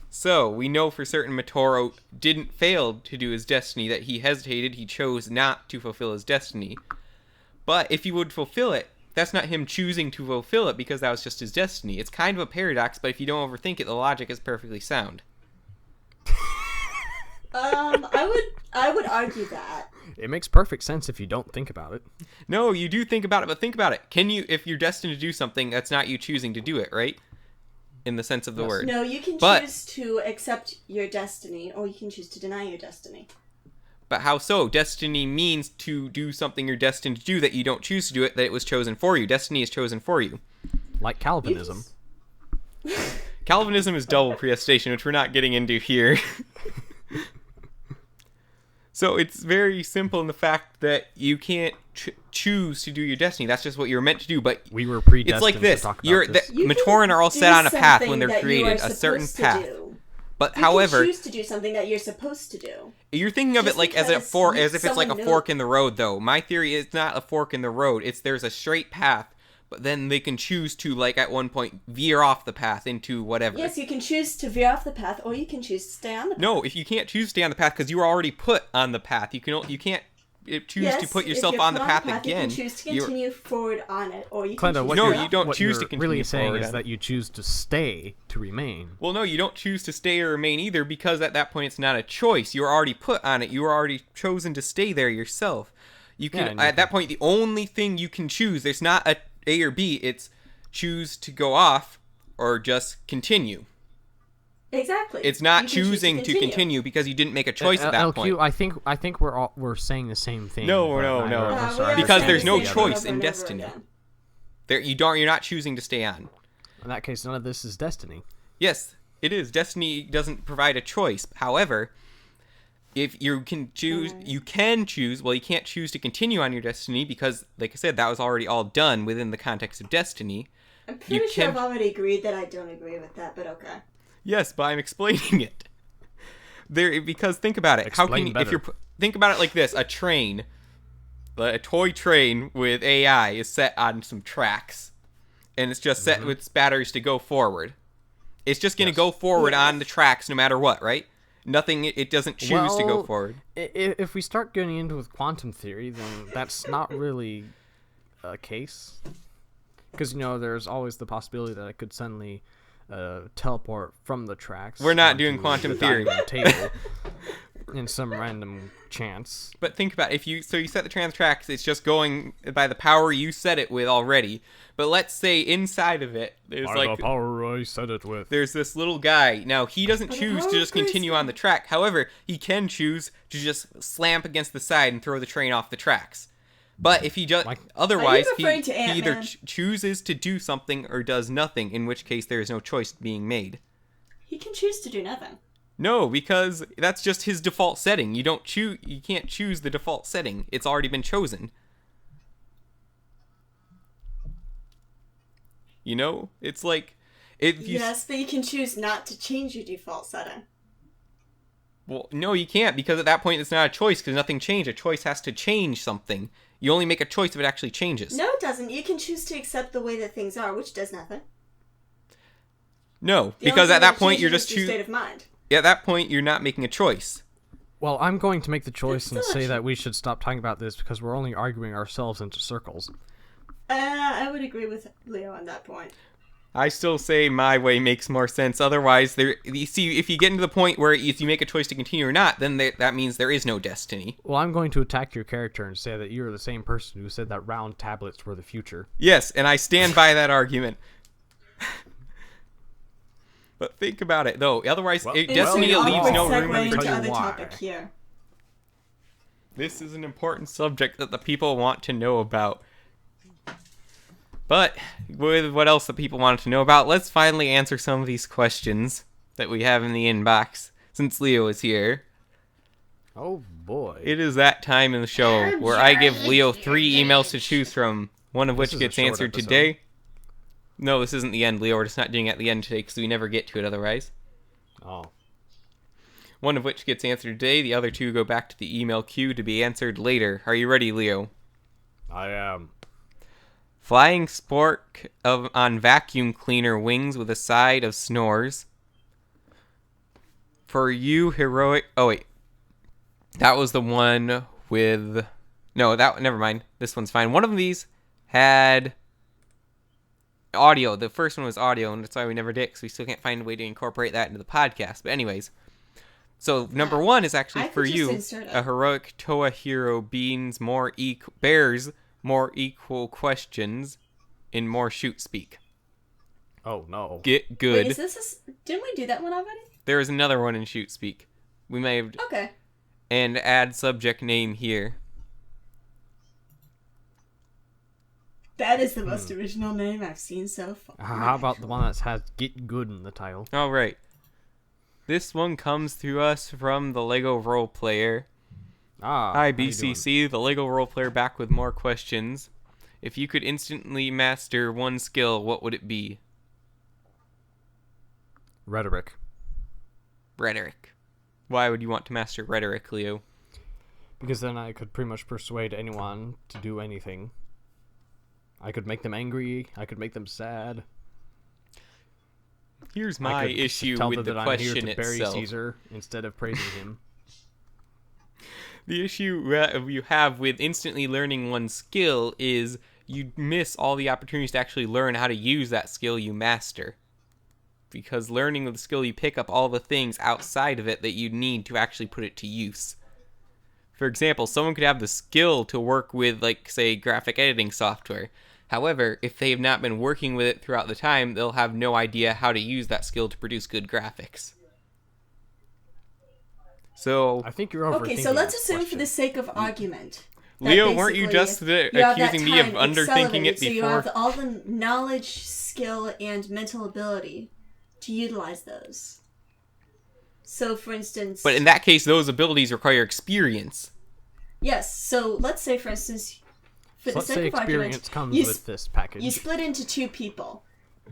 Speaker 2: So we know for certain Motoro didn't fail to do his destiny, that he hesitated, he chose not to fulfill his destiny. But if he would fulfill it, that's not him choosing to fulfill it because that was just his destiny. It's kind of a paradox, but if you don't overthink it, the logic is perfectly sound.
Speaker 3: I would argue that.
Speaker 5: It makes perfect sense if you don't think about it.
Speaker 2: No, you do think about it, but think about it. Can you, if you're destined to do something, that's not you choosing to do it, right? In the sense of the word.
Speaker 3: No, you can
Speaker 2: But-
Speaker 3: choose to accept your destiny, or you can choose to deny your destiny.
Speaker 2: But how so? Destiny means to do something you're destined to do that you don't choose to do it, that it was chosen for you. Destiny is chosen for you.
Speaker 5: Like Calvinism.
Speaker 2: Calvinism is double predestination, which we're not getting into here. So it's very simple in the fact that you can't choose to do your destiny. That's just what you're meant to do. But
Speaker 5: We were predestined
Speaker 2: it's like this.
Speaker 5: to talk about
Speaker 2: You're
Speaker 5: this.
Speaker 3: You can
Speaker 2: Matoran are all
Speaker 3: do
Speaker 2: set on a path when
Speaker 3: something
Speaker 2: they're
Speaker 3: that you
Speaker 2: created,
Speaker 3: are
Speaker 2: a certain
Speaker 3: supposed to
Speaker 2: path.
Speaker 3: do.
Speaker 2: But
Speaker 3: You
Speaker 2: however,
Speaker 3: can choose to do something that you're supposed to do.
Speaker 2: you're thinking of
Speaker 3: Just
Speaker 2: it like as
Speaker 3: because
Speaker 2: as if it's like a
Speaker 3: someone
Speaker 2: fork
Speaker 3: knew-
Speaker 2: in the road, though. My theory is not a fork in the road. It's there's a straight path, but then they can choose to, like, at one point veer off the path into whatever.
Speaker 3: Yes, you can choose to veer off the path, or you can choose to stay on the path.
Speaker 2: No, if you can't choose to stay on the path because you were already put on the path, you can't choose
Speaker 3: Yes,
Speaker 2: to put
Speaker 3: if
Speaker 2: yourself
Speaker 3: you're
Speaker 2: on the
Speaker 3: put
Speaker 2: path
Speaker 3: You
Speaker 2: again.
Speaker 3: can choose to
Speaker 2: You're-
Speaker 3: continue forward on it, or you
Speaker 5: Clenda,
Speaker 3: can choose
Speaker 5: what
Speaker 2: No,
Speaker 3: to
Speaker 5: you're-
Speaker 3: go
Speaker 2: you don't
Speaker 5: what
Speaker 2: choose
Speaker 5: you're
Speaker 2: to continue
Speaker 5: really saying
Speaker 2: forward
Speaker 5: is
Speaker 2: on
Speaker 5: that you choose to stay to remain.
Speaker 2: Well, no, you don't choose to stay or remain either, because at that point it's not a choice. You were already put on it. You were already chosen to stay there yourself. You
Speaker 5: Yeah,
Speaker 2: can
Speaker 5: and you
Speaker 2: at that point the only thing you can choose, there's not a or B, it's choose to go off or just continue.
Speaker 3: Exactly.
Speaker 2: It's not
Speaker 3: You can choose
Speaker 2: choosing to continue because you didn't make a choice at that
Speaker 5: LQ,
Speaker 2: point.
Speaker 5: I think we're saying the same thing.
Speaker 2: No,
Speaker 5: but
Speaker 2: no,
Speaker 5: neither
Speaker 2: no.
Speaker 5: of
Speaker 3: Yeah,
Speaker 5: us
Speaker 3: we
Speaker 5: are
Speaker 3: are
Speaker 2: Because
Speaker 3: saying
Speaker 2: there's
Speaker 3: the
Speaker 2: no
Speaker 3: same thing
Speaker 2: choice
Speaker 3: over
Speaker 2: in
Speaker 3: and over
Speaker 2: destiny.
Speaker 3: again.
Speaker 2: You're not choosing to stay on.
Speaker 5: In that case, none of this is destiny.
Speaker 2: Yes, it is. Destiny doesn't provide a choice. However, if you can choose, you can choose. Well, you can't choose to continue on your destiny because, like I said, that was already all done within the context of destiny.
Speaker 3: I'm pretty
Speaker 2: You
Speaker 3: sure
Speaker 2: can-
Speaker 3: I've already agreed that I don't agree with that, but okay.
Speaker 2: Yes, but I'm explaining it. Because think about it. How
Speaker 5: Explain
Speaker 2: can if
Speaker 5: better.
Speaker 2: you're think about it like this: a train, a toy train with AI is set on some tracks, and it's just set with batteries to go forward. It's just going to
Speaker 5: Yes.
Speaker 2: go forward
Speaker 3: Yes.
Speaker 2: on the tracks no matter what, right? Nothing. It doesn't choose to go
Speaker 5: Well,
Speaker 2: forward.
Speaker 5: If we start getting into with quantum theory, then that's not really a case. Because, there's always the possibility that it could suddenly teleport from the tracks.
Speaker 2: We're not
Speaker 5: onto
Speaker 2: doing quantum
Speaker 5: the
Speaker 2: theory.
Speaker 5: diamond table. in some random chance.
Speaker 2: But think about it. If you set the trans tracks, it's just going by the power you set it with already. But let's say inside of it, there's
Speaker 5: By
Speaker 2: like
Speaker 5: the power I set it with.
Speaker 2: there's this little guy. Now he doesn't choose to just continue on the track. However, he can choose to just slam against the side and throw the train off the tracks. But if he just otherwise, he
Speaker 3: referring to
Speaker 2: either
Speaker 3: Ant-Man?
Speaker 2: chooses to do something or does nothing. In which case, there is no choice being made.
Speaker 3: He can choose to do nothing.
Speaker 2: No, because that's just his default setting. You can't choose the default setting. It's already been chosen. You know? It's like if you
Speaker 3: Yes, but you can choose not to change your default setting.
Speaker 2: Well, no, you can't, because at that point it's not a choice because nothing changed. A choice has to change something. You only make a choice if it actually changes.
Speaker 3: No, it doesn't. You can choose to accept the way that things are, which does nothing.
Speaker 2: No,
Speaker 3: The
Speaker 2: because
Speaker 3: only
Speaker 2: at
Speaker 3: thing
Speaker 2: that point you're
Speaker 3: changes
Speaker 2: just
Speaker 3: is your state of mind.
Speaker 2: At that point you're not making a choice.
Speaker 5: Well, I'm going to make the choice and
Speaker 3: still
Speaker 5: say
Speaker 3: actually-
Speaker 5: that we should stop talking about this because we're only arguing ourselves into circles.
Speaker 3: I would agree with Leo on that point.
Speaker 2: I still say my way makes more sense. Otherwise, you see, if you get into the point where if you make a choice to continue or not, then that means there is no destiny.
Speaker 5: Well, I'm going to attack your character and say that you're the same person who said that round tablets were the future.
Speaker 2: Yes, and I stand by that argument. But think about it, though. Otherwise,
Speaker 5: Well,
Speaker 2: destiny
Speaker 5: well,
Speaker 2: leaves no
Speaker 5: I'll
Speaker 2: room
Speaker 5: segue
Speaker 2: for
Speaker 5: into
Speaker 3: other
Speaker 5: why.
Speaker 3: topic here.
Speaker 2: This is an important subject that the people want to know about. But with what else that people wanted to know about, let's finally answer some of these questions that we have in the inbox since Leo is here.
Speaker 5: Oh boy.
Speaker 2: It is that time in the show where I give Leo 3 emails to choose from, one of which
Speaker 5: is a
Speaker 2: gets
Speaker 5: short
Speaker 2: answered
Speaker 5: episode.
Speaker 2: today. No, this isn't the end, Leo. We're just not doing it at the end today because we never get to it otherwise.
Speaker 5: Oh.
Speaker 2: One of which gets answered today. The other 2 go back to the email queue to be answered later. Are you ready, Leo?
Speaker 5: I am.
Speaker 2: Flying spork on vacuum cleaner wings with a side of snores. For you, heroic... Oh, wait. That was the one with... No, never mind. This one's fine. One of these had audio. The first one was audio, and that's why we never did, because we still can't find a way to incorporate that into the podcast. But anyways. So, number 1 is actually
Speaker 3: I
Speaker 2: for
Speaker 3: could just
Speaker 2: you.
Speaker 3: insert it.
Speaker 2: A heroic Toa hero bears more equal questions in more shoot speak.
Speaker 5: Oh no.
Speaker 2: Get good.
Speaker 3: Wait, didn't we do that one already?
Speaker 2: There is another one in shoot speak. We may have...
Speaker 3: Okay.
Speaker 2: And add subject name here.
Speaker 3: That is the most original name I've seen so far.
Speaker 5: How about the one that has "Get Good" in the title?
Speaker 2: All right. This one comes to us from the Lego Role Player.
Speaker 5: Ah.
Speaker 2: Hi,
Speaker 5: how you doing?
Speaker 2: BCC, the Lego Role Player, back with more questions. If you could instantly master one skill, what would it be?
Speaker 5: Rhetoric.
Speaker 2: Rhetoric. Why would you want to master rhetoric, Leo?
Speaker 5: Because then I could pretty much persuade anyone to do anything. I could make them angry. I could make them sad.
Speaker 2: Here's
Speaker 5: I
Speaker 2: my
Speaker 5: could
Speaker 2: issue
Speaker 5: tell
Speaker 2: with
Speaker 5: them
Speaker 2: the
Speaker 5: that I'm here
Speaker 2: question
Speaker 5: to bury
Speaker 2: itself.
Speaker 5: Caesar instead of praising him.
Speaker 2: The issue you have with instantly learning one skill is you miss all the opportunities to actually learn how to use that skill you master. Because learning the skill, you pick up all the things outside of it that you need to actually put it to use. For example, someone could have the skill to work with, like, say, graphic editing software. However, if they have not been working with it throughout the time, they'll have no idea how to use that skill to produce good graphics. So,
Speaker 5: I think you're overthinking.
Speaker 3: Okay, so let's
Speaker 5: this
Speaker 3: assume for
Speaker 5: question.
Speaker 3: the sake of argument. that
Speaker 2: Leo, weren't you
Speaker 3: basically
Speaker 2: just
Speaker 3: you have that
Speaker 2: accusing me of
Speaker 3: time
Speaker 2: underthinking it
Speaker 3: accelerated, So you
Speaker 2: before?
Speaker 3: have all the knowledge, skill, and mental ability to utilize those. So, for instance...
Speaker 2: But in that case, those abilities require experience.
Speaker 3: Yes, so let's say, for instance, for
Speaker 5: So
Speaker 3: the
Speaker 5: let's
Speaker 3: sake
Speaker 5: say
Speaker 3: of argument,
Speaker 5: experience comes
Speaker 3: you,
Speaker 5: with this package.
Speaker 3: you split into 2 people.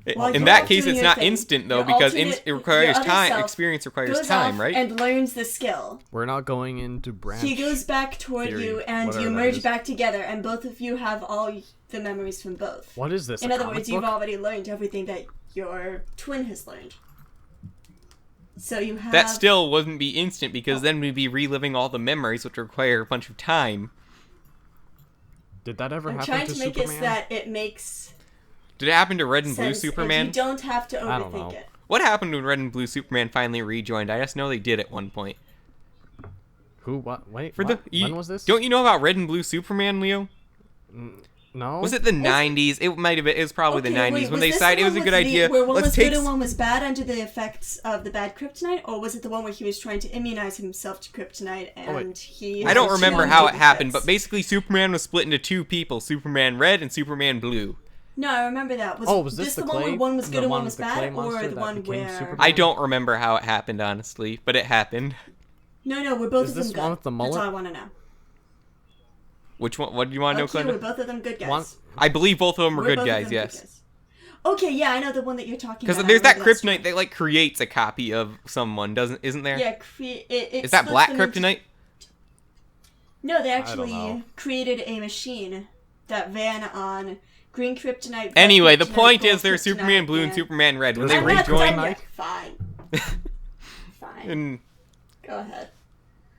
Speaker 2: In
Speaker 3: While you're
Speaker 2: that
Speaker 3: off
Speaker 2: case,
Speaker 3: doing
Speaker 2: it's
Speaker 3: your
Speaker 2: not
Speaker 3: thing,
Speaker 2: instant, though,
Speaker 3: your
Speaker 2: because
Speaker 3: alternate-
Speaker 2: it requires
Speaker 3: your other
Speaker 2: time.
Speaker 3: self
Speaker 2: Experience requires
Speaker 3: goes
Speaker 2: time,
Speaker 3: off
Speaker 2: right?
Speaker 3: and learns the skill.
Speaker 5: We're not going into branch.
Speaker 3: He goes back toward
Speaker 5: theory,
Speaker 3: you, and
Speaker 5: whatever
Speaker 3: you
Speaker 5: that
Speaker 3: merge
Speaker 5: is.
Speaker 3: back together, and both of you have all the memories from both.
Speaker 5: What is this?
Speaker 3: In
Speaker 5: a
Speaker 3: other
Speaker 5: comic
Speaker 3: words, you've
Speaker 5: book?
Speaker 3: already learned everything that your twin has learned. So you have...
Speaker 2: That still wouldn't be instant, because then we'd be reliving all the memories, which require a bunch of time.
Speaker 5: Did that ever
Speaker 3: I'm
Speaker 5: happen
Speaker 3: trying
Speaker 5: to
Speaker 3: to make
Speaker 5: Superman?
Speaker 3: it so that it makes
Speaker 2: Did it happen to Red and Blue
Speaker 3: sense,
Speaker 2: Superman?
Speaker 3: and you don't have to
Speaker 5: I don't
Speaker 3: overthink
Speaker 5: know.
Speaker 3: it.
Speaker 2: What happened when Red and Blue Superman finally rejoined? I just know they did at one point.
Speaker 5: Who? What? Wait.
Speaker 2: For
Speaker 5: what?
Speaker 2: the
Speaker 5: When was this?
Speaker 2: Don't you know about Red and Blue Superman, Leo?
Speaker 5: No.
Speaker 2: Was it the 90s? It might have been. It was probably the 90s
Speaker 3: wait,
Speaker 2: when they
Speaker 3: this
Speaker 2: decided
Speaker 3: the
Speaker 2: it was a
Speaker 3: one
Speaker 2: good
Speaker 3: with
Speaker 2: idea.
Speaker 3: Where one
Speaker 2: Let's
Speaker 3: was
Speaker 2: take
Speaker 3: good and one was bad under the effects of the bad kryptonite, or was it the one where he was trying to immunize himself to kryptonite and he?
Speaker 2: I don't
Speaker 3: had
Speaker 2: remember
Speaker 3: two
Speaker 2: how it
Speaker 3: duplicates?
Speaker 2: happened, but basically Superman was split into two people: Superman Red and Superman Blue.
Speaker 3: No, I remember that.
Speaker 5: Was this the
Speaker 3: the one
Speaker 5: clay?
Speaker 3: where one was
Speaker 5: The
Speaker 3: good and
Speaker 5: one
Speaker 3: one was
Speaker 5: with the clay
Speaker 3: bad,
Speaker 5: monster
Speaker 3: or the
Speaker 5: that
Speaker 3: one
Speaker 5: became
Speaker 3: where?
Speaker 5: Superman?
Speaker 2: I don't remember how it happened, honestly, but it happened.
Speaker 3: No, we're both
Speaker 5: Is
Speaker 3: of them
Speaker 5: this
Speaker 3: good.
Speaker 5: one with the
Speaker 3: That's
Speaker 5: mullet?
Speaker 3: all I want to know.
Speaker 2: Which one? What do you want to know,
Speaker 3: Okay, we're
Speaker 2: Clinton?
Speaker 3: both of them good guys.
Speaker 5: One-
Speaker 2: I believe both of them were
Speaker 3: We're
Speaker 2: good
Speaker 3: both of
Speaker 2: guys.
Speaker 3: them
Speaker 2: Yes.
Speaker 3: guys. Okay, yeah, I know the one that you're talking about.
Speaker 2: Because
Speaker 3: I
Speaker 2: there's that
Speaker 3: remember
Speaker 2: kryptonite
Speaker 3: story.
Speaker 2: that like creates a copy of someone, isn't there?
Speaker 3: Yeah, it
Speaker 2: Is that
Speaker 3: splits
Speaker 2: black
Speaker 3: them into-
Speaker 2: kryptonite?
Speaker 3: No, they
Speaker 5: know.
Speaker 3: actually created a machine that ran on green kryptonite. black
Speaker 2: Anyway, the
Speaker 3: kryptonite,
Speaker 2: point
Speaker 3: gold
Speaker 2: is there's
Speaker 3: kryptonite,
Speaker 2: Superman Blue and Superman Red. When they
Speaker 3: I'm not done
Speaker 2: rejoined,
Speaker 3: yet. Fine. Fine.
Speaker 2: and
Speaker 3: Go ahead.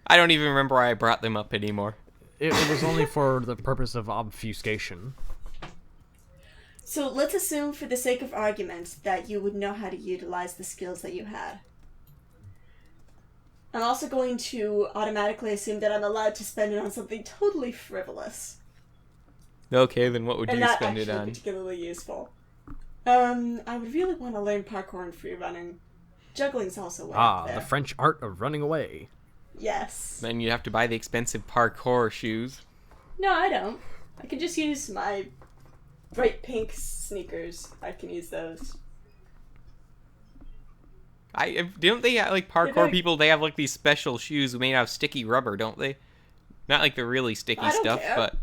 Speaker 2: I don't even remember why I brought them up anymore.
Speaker 5: It was only for the purpose of obfuscation.
Speaker 3: So let's assume, for the sake of argument, that you would know how to utilize the skills that you had. I'm also going to automatically assume that I'm allowed to spend it on something totally frivolous.
Speaker 2: Okay, then what would
Speaker 3: And
Speaker 2: you
Speaker 3: not
Speaker 2: spend
Speaker 3: actually
Speaker 2: it on?
Speaker 3: particularly useful. I would really want to learn parkour and free running. Juggling's also way up there.
Speaker 5: The French art of running away.
Speaker 3: Yes.
Speaker 2: Then you'd have to buy the expensive parkour shoes.
Speaker 3: No, I don't. I can just use my bright pink sneakers. I can use those.
Speaker 2: Don't they like parkour
Speaker 3: very-
Speaker 2: people? They have like these special shoes made out of sticky rubber, don't they? Not like the really sticky
Speaker 3: I don't
Speaker 2: stuff,
Speaker 3: care.
Speaker 2: but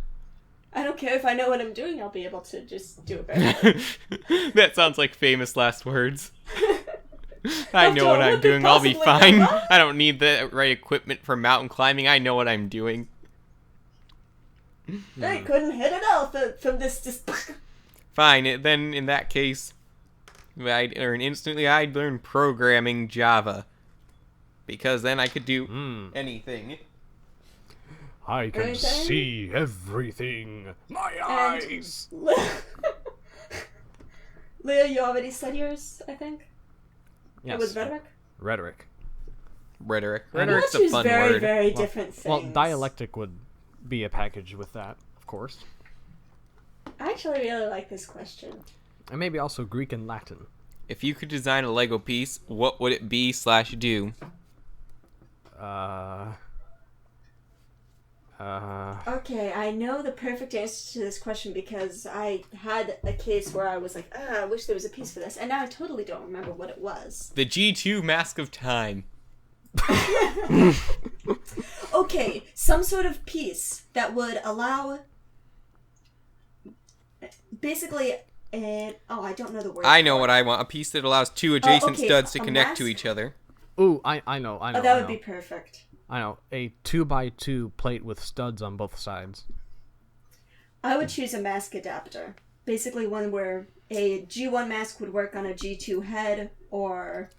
Speaker 3: I don't care if I know what I'm doing. I'll be able to just do it better.
Speaker 2: that sounds like famous last words. I
Speaker 3: After
Speaker 2: know what
Speaker 3: all,
Speaker 2: I'm
Speaker 3: what could
Speaker 2: doing. I'll be
Speaker 3: possibly go
Speaker 2: fine.
Speaker 3: wrong?
Speaker 2: I don't need the right equipment for mountain climbing. I know what I'm doing.
Speaker 3: I couldn't hit an elephant from this distance.
Speaker 2: Fine. Then in that case, I'd learn programming Java, because then I could do anything.
Speaker 5: I can
Speaker 3: Anything?
Speaker 5: see everything. My
Speaker 3: And-
Speaker 5: eyes.
Speaker 3: Leo, you already said yours, I think?
Speaker 5: Yes.
Speaker 3: It was rhetoric?
Speaker 5: Rhetoric.
Speaker 2: Rhetoric.
Speaker 5: And-
Speaker 2: Rhetoric's
Speaker 3: Let's
Speaker 2: a
Speaker 3: choose
Speaker 2: fun
Speaker 3: very,
Speaker 2: word.
Speaker 3: very different things.
Speaker 5: Well, dialectic would be a package with that, of course.
Speaker 3: I actually really like this question.
Speaker 5: And maybe also Greek and Latin.
Speaker 2: If you could design a Lego piece, what would it be / do?
Speaker 3: Okay, I know the perfect answer to this question because I had a case where I was like, I wish there was a piece for this, and now I totally don't remember what it was.
Speaker 2: The G2 Mask of Time.
Speaker 3: Okay, some sort of piece that would allow... Basically, I don't know the word.
Speaker 2: I know
Speaker 3: for
Speaker 2: what
Speaker 3: it.
Speaker 2: I want. A piece that allows two adjacent
Speaker 3: okay,
Speaker 2: studs to
Speaker 3: a
Speaker 2: connect to
Speaker 3: mask?
Speaker 2: each other.
Speaker 5: Ooh, I know.
Speaker 3: Oh, that
Speaker 5: I
Speaker 3: would
Speaker 5: know.
Speaker 3: be perfect.
Speaker 5: I know. A 2x2 plate with studs on both sides.
Speaker 3: I would choose a mask adapter. Basically one where a G1 mask would work on a G2 head, or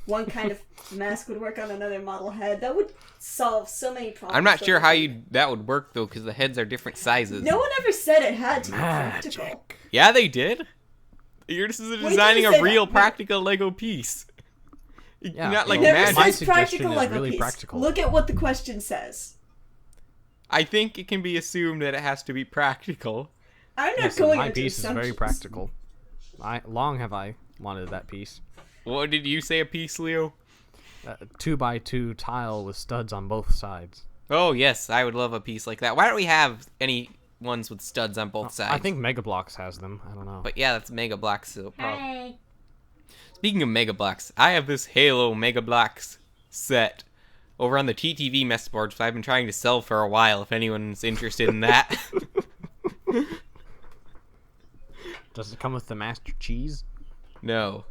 Speaker 3: one kind of mask would work on another model head. That would solve so many problems.
Speaker 2: I'm not
Speaker 3: so
Speaker 2: sure how
Speaker 3: quickly.
Speaker 2: that would work though, because the heads are different sizes.
Speaker 3: No one ever said it had to be practical.
Speaker 5: Magic.
Speaker 2: Yeah, they did. You're just
Speaker 3: did
Speaker 2: designing
Speaker 3: you
Speaker 2: a
Speaker 3: say
Speaker 2: real
Speaker 3: that?
Speaker 2: practical Lego piece.
Speaker 5: Yeah,
Speaker 2: Not like
Speaker 5: well,
Speaker 3: Never
Speaker 2: magic.
Speaker 5: my
Speaker 3: says practical
Speaker 5: suggestion is
Speaker 3: Lego
Speaker 5: really
Speaker 3: piece.
Speaker 5: practical.
Speaker 3: Look at what the question says.
Speaker 2: I think it can be assumed that it has to be practical.
Speaker 3: I'm not
Speaker 5: Yes,
Speaker 3: going
Speaker 5: my
Speaker 3: into
Speaker 5: piece is very
Speaker 3: assumptions.
Speaker 5: practical. Long have I wanted that piece.
Speaker 2: What did you say, a piece, Leo?
Speaker 5: 2x2 tile with studs on both sides.
Speaker 2: Oh, yes, I would love a piece like that. Why don't we have any ones with studs on both sides?
Speaker 5: I think Mega Bloks has them. I don't know.
Speaker 2: But yeah, that's Mega Blocks. So
Speaker 3: Hey.
Speaker 2: Speaking of Mega Blocks, I have this Halo Mega Blocks set over on the TTV mess board, which I've been trying to sell for a while, if anyone's interested in that.
Speaker 5: Does it come with the Master Cheese?
Speaker 2: No.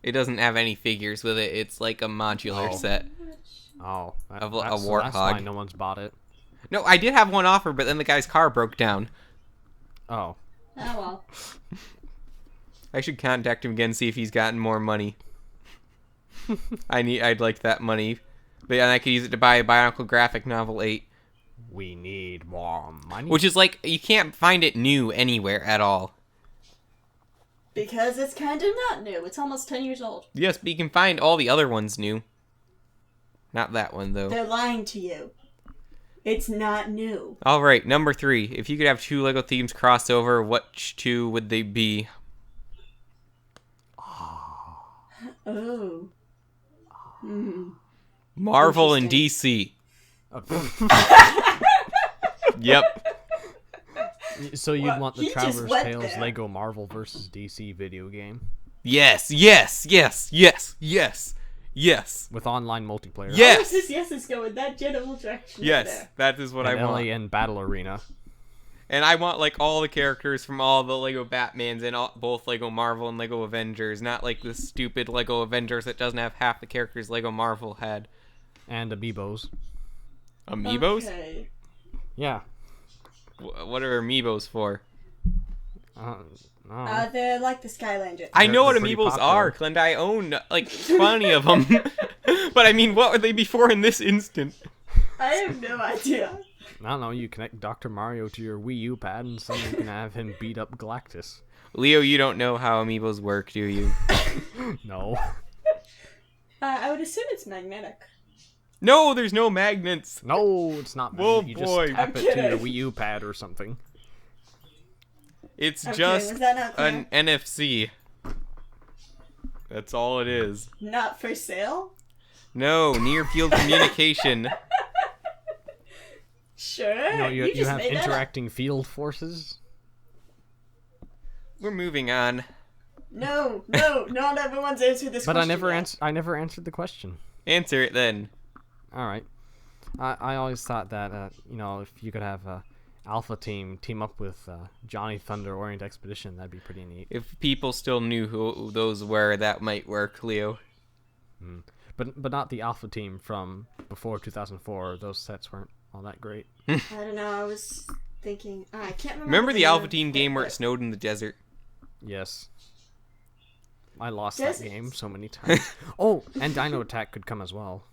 Speaker 2: It doesn't have any figures with it. It's like a modular
Speaker 5: Oh.
Speaker 2: set.
Speaker 5: Oh,
Speaker 2: Of a
Speaker 5: that's why
Speaker 2: warthog.
Speaker 5: no one's bought it.
Speaker 2: No, I did have one offer, but then the guy's car broke down.
Speaker 5: Oh,
Speaker 3: Oh well.
Speaker 2: I should contact him again, see if he's gotten more money. I'd like that money. But and I could use it to buy a Bionicle graphic novel 8.
Speaker 5: we need more money.
Speaker 2: Which is like, you can't find it new anywhere at all.
Speaker 3: Because it's kind of not new. It's almost 10 years old.
Speaker 2: Yes, but you can find all the other ones new. Not that one, though.
Speaker 3: They're lying to you. It's not new.
Speaker 2: All right, number 3. If you could have 2 LEGO themes cross over, which 2 would they be?
Speaker 3: Oh.
Speaker 2: Marvel and DC. Yep.
Speaker 5: So you'd want the
Speaker 3: he just
Speaker 5: Traveler's
Speaker 3: went
Speaker 5: Tales
Speaker 3: there.
Speaker 5: Lego Marvel vs. DC video game
Speaker 2: Yes.
Speaker 5: with online multiplayer.
Speaker 2: Yes.
Speaker 3: His yeses go in that general direction. over
Speaker 2: Yes,
Speaker 3: there.
Speaker 2: that is what
Speaker 5: An
Speaker 2: I want.
Speaker 5: LAN battle arena.
Speaker 2: And I want like all the characters from all the Lego Batmans and both Lego Marvel and Lego Avengers, not like the stupid Lego Avengers that doesn't have half the characters Lego Marvel had.
Speaker 5: And amiibos.
Speaker 2: Amiibos?
Speaker 3: Okay.
Speaker 5: Yeah.
Speaker 2: What are amiibos for?
Speaker 5: No.
Speaker 3: They're like the Skylanders.
Speaker 2: I know what
Speaker 5: they're pretty
Speaker 2: amiibos
Speaker 5: popular.
Speaker 2: are, Clint. I own like 20 of them. But I mean, what would they be for in this instant?
Speaker 3: I have no idea.
Speaker 5: I don't know, you connect Dr. Mario to your Wii U pad and suddenly you can have him beat up Galactus.
Speaker 2: Leo, you don't know how amiibos work, do you?
Speaker 5: No.
Speaker 3: I would assume it's magnetic.
Speaker 2: No, there's no magnets.
Speaker 5: No, it's not.
Speaker 2: Whoa,
Speaker 5: You
Speaker 2: boy.
Speaker 5: just tap
Speaker 3: I'm
Speaker 5: it to your
Speaker 3: kidding.
Speaker 5: Wii U pad or something.
Speaker 2: It's
Speaker 3: Okay,
Speaker 2: just
Speaker 3: was that not
Speaker 2: an
Speaker 3: clear?
Speaker 2: NFC. That's all it is.
Speaker 3: Not for sale?
Speaker 2: No, near field communication.
Speaker 3: Sure.
Speaker 5: No, you
Speaker 3: just
Speaker 5: have
Speaker 3: made that up.
Speaker 5: interacting field forces.
Speaker 2: We're moving on.
Speaker 3: No, not everyone's answered this
Speaker 5: But
Speaker 3: question.
Speaker 5: I never answered the question.
Speaker 2: Answer it then.
Speaker 5: All right. I always thought that if you could have a Alpha team up with Johnny Thunder Orient Expedition, that'd be pretty neat.
Speaker 2: If people still knew who those were, that might work, Leo.
Speaker 5: But not the Alpha team from before 2004. Those sets weren't all that great.
Speaker 3: I don't know. I was thinking. I can't remember.
Speaker 2: Remember the
Speaker 3: name
Speaker 2: Alpha
Speaker 3: of
Speaker 2: Team
Speaker 3: it,
Speaker 2: game where it
Speaker 3: but-
Speaker 2: snowed in the desert?
Speaker 5: Yes. I lost
Speaker 3: Does-
Speaker 5: that game so many times. Oh, and Dino Attack could come as well.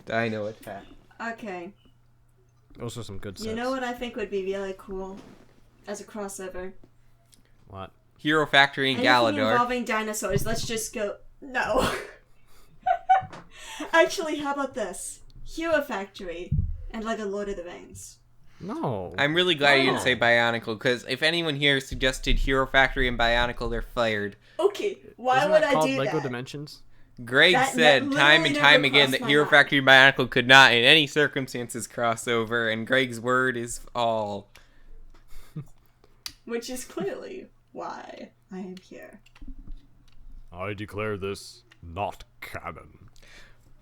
Speaker 2: Dino Attack.
Speaker 3: Okay.
Speaker 5: Those are some good sets.
Speaker 3: You know what I think would be really cool as a crossover?
Speaker 5: What?
Speaker 2: Hero Factory and
Speaker 3: Anything
Speaker 2: Galador.
Speaker 3: involving dinosaurs. Let's just go. No. Actually, how about this? Hero Factory and like a Lord of the Rings.
Speaker 5: No.
Speaker 2: I'm really glad you didn't
Speaker 3: Oh.
Speaker 2: say Bionicle, because if anyone here suggested Hero Factory and Bionicle, they're fired.
Speaker 3: Okay, why
Speaker 5: Isn't
Speaker 3: would
Speaker 5: that
Speaker 3: I
Speaker 5: called
Speaker 3: do
Speaker 5: Lego
Speaker 3: that?
Speaker 5: Dimensions?
Speaker 2: Greg
Speaker 3: That
Speaker 2: said
Speaker 3: literally
Speaker 2: time and
Speaker 3: never
Speaker 2: time again
Speaker 3: crossed
Speaker 2: that
Speaker 3: my
Speaker 2: Hero
Speaker 3: mind.
Speaker 2: Factory and Bionicle could not in any circumstances cross over, and Greg's word is all.
Speaker 3: Which is clearly why I am here.
Speaker 5: I declare this not canon.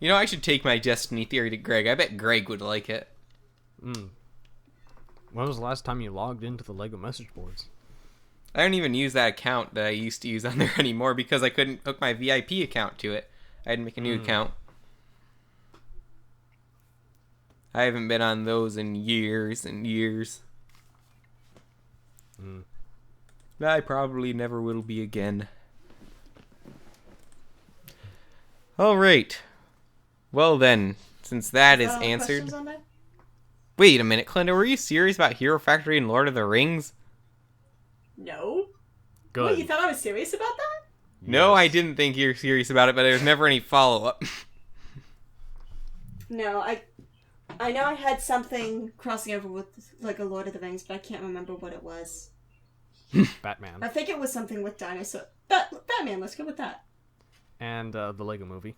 Speaker 2: You know, I should take my Destiny theory to Greg. I bet Greg would like it.
Speaker 5: When was the last time you logged into the Lego message boards?
Speaker 2: I don't even use that account that I used to use on there anymore because I couldn't hook my VIP account to it. I had to make a new account. I haven't been on those in years and years. I probably never will be again. Alright. Well then, since that is answered...
Speaker 3: Questions on that?
Speaker 2: Wait a minute, Clinda, were you serious about Hero Factory and Lord of the Rings?
Speaker 3: No.
Speaker 5: Good.
Speaker 3: Wait, you thought I was serious about that?
Speaker 2: No, I didn't think you were serious about it, but there's never any follow-up.
Speaker 3: No, I know I had something crossing over with like a Lord of the Rings, but I can't remember what it was.
Speaker 5: Batman.
Speaker 3: I think it was something with dinosaur. Batman. Let's go with that.
Speaker 5: And the Lego movie.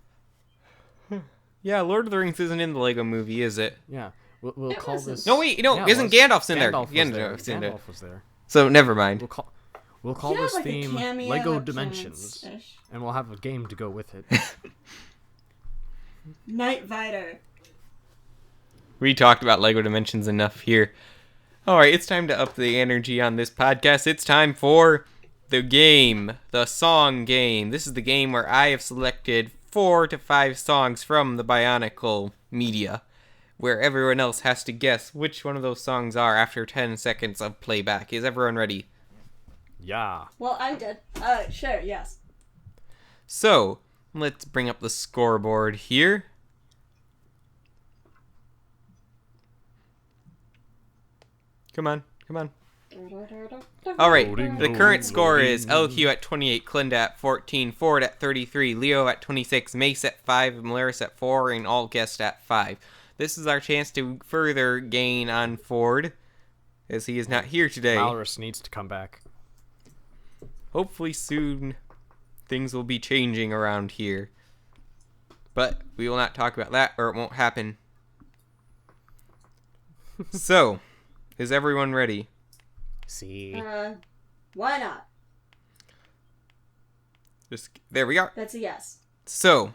Speaker 2: Yeah, Lord of the Rings isn't in the Lego movie, is it?
Speaker 5: Yeah. We'll
Speaker 3: It
Speaker 5: call
Speaker 3: wasn't.
Speaker 5: this...
Speaker 2: No, wait, no,
Speaker 5: Yeah, it
Speaker 2: isn't
Speaker 5: was.
Speaker 2: Gandalf's in there?
Speaker 5: Gandalf was there.
Speaker 2: Gandalf's in there.
Speaker 5: Gandalf was there.
Speaker 2: So, never mind.
Speaker 5: We'll call
Speaker 3: He had,
Speaker 5: this
Speaker 3: like, a
Speaker 5: theme
Speaker 3: cameo
Speaker 5: Lego
Speaker 3: appearance-ish.
Speaker 5: Dimensions, and we'll have a game to go with it.
Speaker 3: Knight Rider.
Speaker 2: We talked about Lego Dimensions enough here. Alright, it's time to up the energy on this podcast. It's time for the game, the song game. This is the game where I have selected 4 to 5 songs from the Bionicle media, where everyone else has to guess which one of those songs are after 10 seconds of playback. Is everyone ready?
Speaker 5: Yeah.
Speaker 3: Well, I'm dead. Sure, yes.
Speaker 2: So, let's bring up the scoreboard here. Come on, come on. All right,
Speaker 5: Loading,
Speaker 2: the current
Speaker 5: loading,
Speaker 2: score
Speaker 5: loading.
Speaker 2: is LQ at 28, Clinda at 14, Ford at 33, Leo at 26, Mace at 5, Malaris at 4, and all guests at 5. This is our chance to further gain on Ford, as he is not here today.
Speaker 5: Malorus needs to come back.
Speaker 2: Hopefully soon things will be changing around here. But we will not talk about that, or it won't happen. So, is everyone ready?
Speaker 4: See.
Speaker 3: Why not?
Speaker 2: There we are.
Speaker 3: That's a yes.
Speaker 2: So,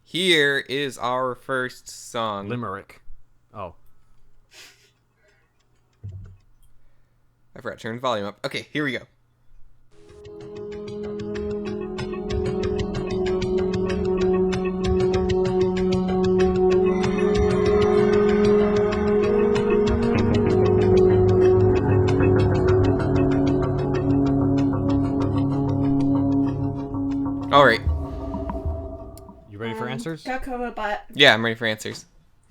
Speaker 2: here is our first song.
Speaker 5: Limerick. Oh.
Speaker 2: I forgot to turn the volume up. Okay, here we go. All right.
Speaker 5: You ready for answers?
Speaker 3: Gakko Robot.
Speaker 2: Yeah, I'm ready for answers.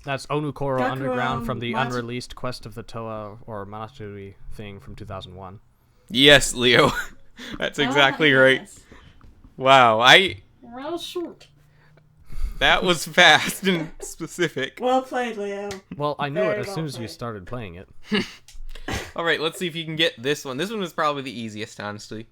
Speaker 5: That's Onukoro
Speaker 3: Gakuro
Speaker 5: Underground from the
Speaker 3: Mat-
Speaker 5: unreleased Quest of the Toa or Manasui thing from 2001.
Speaker 2: Yes, Leo. That's exactly right.
Speaker 3: Yes.
Speaker 2: Wow,
Speaker 3: Well, shoot.
Speaker 2: that was fast and specific.
Speaker 3: Well played, Leo.
Speaker 5: Well, I knew it
Speaker 3: Very
Speaker 5: as
Speaker 3: well
Speaker 5: soon as you
Speaker 3: played.
Speaker 5: started playing it.
Speaker 2: All right, let's see if you can get this one. This one was probably the easiest, honestly.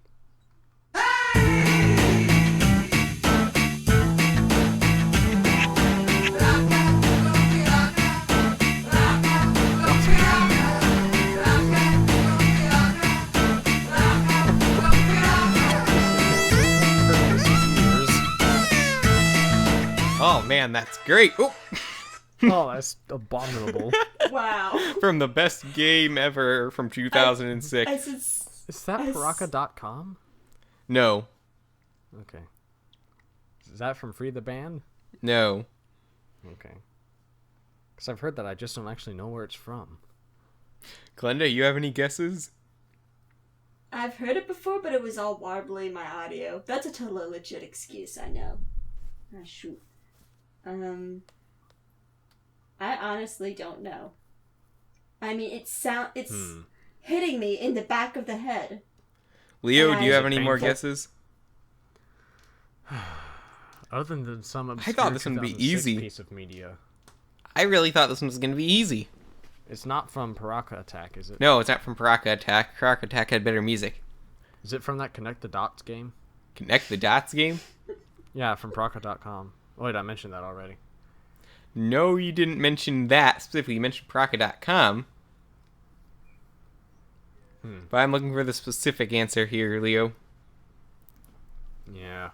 Speaker 2: Oh man, that's great. Oh,
Speaker 5: Oh, that's abominable.
Speaker 3: Wow.
Speaker 2: from the best game ever from 2006.
Speaker 5: Is that
Speaker 3: Yes.
Speaker 5: Paraka.com?
Speaker 2: No,
Speaker 5: Okay. Is that from Free the Band?
Speaker 2: no.
Speaker 5: Okay. Because I've heard that, I just don't actually know where it's from.
Speaker 2: Glenda, you have any guesses?
Speaker 3: I've heard it before, but it was all warbly my audio. That's a totally legit excuse, I know. Ah, shoot. I honestly don't know. I mean, it's hitting me in the back of the head.
Speaker 2: Leo, do you
Speaker 3: Is
Speaker 2: have
Speaker 5: it
Speaker 2: any more
Speaker 5: painful?
Speaker 2: guesses?
Speaker 5: Other than some obscure
Speaker 2: thought this one would be
Speaker 5: 2006
Speaker 2: easy.
Speaker 5: piece of media.
Speaker 2: I really thought this one was going to be easy.
Speaker 5: It's not from Paraka Attack, is it?
Speaker 2: No, it's not from Paraka Attack. Paraka Attack had better music.
Speaker 5: Is it from that Connect the Dots game?
Speaker 2: Connect the Dots game?
Speaker 5: Yeah, from Paraka.com. Oh, wait, I mentioned that already.
Speaker 2: No, you didn't mention that specifically. You mentioned Paraka.com. But I'm looking for the specific answer here, Leo.
Speaker 5: Yeah.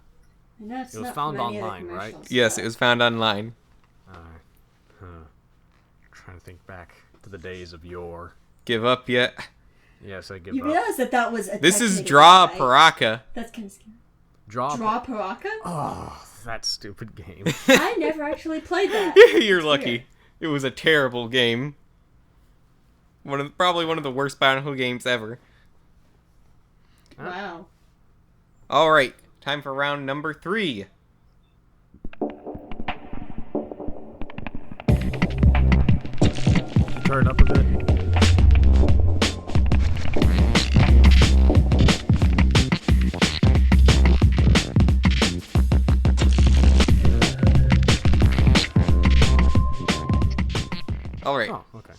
Speaker 3: I know it's
Speaker 5: It was
Speaker 3: not
Speaker 5: found
Speaker 3: from any of the
Speaker 5: online, right?
Speaker 3: commercials,
Speaker 2: Yes,
Speaker 3: but-
Speaker 2: it was found online.
Speaker 5: Alright. Trying to think back to the days of yore.
Speaker 2: Give up yet?
Speaker 5: Yes, I give
Speaker 3: You
Speaker 5: up.
Speaker 3: realize that was a
Speaker 2: This is
Speaker 3: technique,
Speaker 2: Draw
Speaker 3: right?
Speaker 2: Paraka.
Speaker 3: That's kind of scary.
Speaker 5: Draw.
Speaker 3: Draw Paraka?
Speaker 5: Oh, that stupid game.
Speaker 3: I never actually played that.
Speaker 2: You're
Speaker 3: It's
Speaker 2: lucky.
Speaker 3: weird.
Speaker 2: It was a terrible game. Probably one of the worst Bionicle games ever.
Speaker 3: Wow.
Speaker 2: All right, time for round number 3.
Speaker 5: Turn it up a bit.
Speaker 2: All right.
Speaker 5: Oh, okay.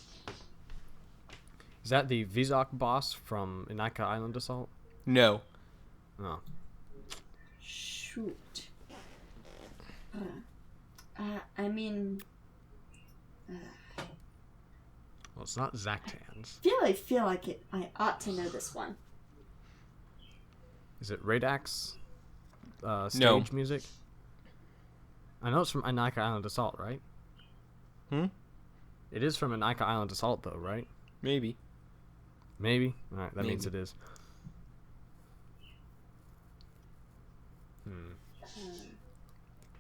Speaker 5: Is that the Vizok boss from Inaika Island Assault?
Speaker 2: No.
Speaker 5: Oh.
Speaker 3: Shoot. I mean,
Speaker 5: Well, it's not Zactans.
Speaker 3: I feel like I ought to know this one.
Speaker 5: Is it Radax? Stage
Speaker 2: No.
Speaker 5: music? I know it's from Inaika Island Assault, right?
Speaker 2: Hmm?
Speaker 5: It is from Inaika Island Assault, though, right?
Speaker 2: Maybe.
Speaker 5: Maybe? Alright, that means it
Speaker 2: Maybe.
Speaker 5: is.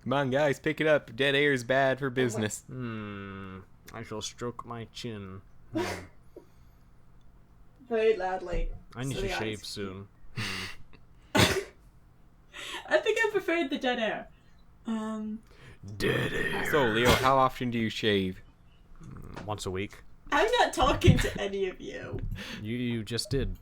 Speaker 2: Come on, guys, pick it up. Dead air is bad for business.
Speaker 5: I shall stroke my chin.
Speaker 3: Very loudly.
Speaker 5: I need
Speaker 3: So
Speaker 5: to
Speaker 3: the
Speaker 5: shave
Speaker 3: eyes-
Speaker 5: soon.
Speaker 3: I think I preferred the dead air.
Speaker 5: Dead air.
Speaker 2: So, Leo, how often do you shave?
Speaker 5: Once a week.
Speaker 3: I'm not talking to any of you.
Speaker 5: You just did.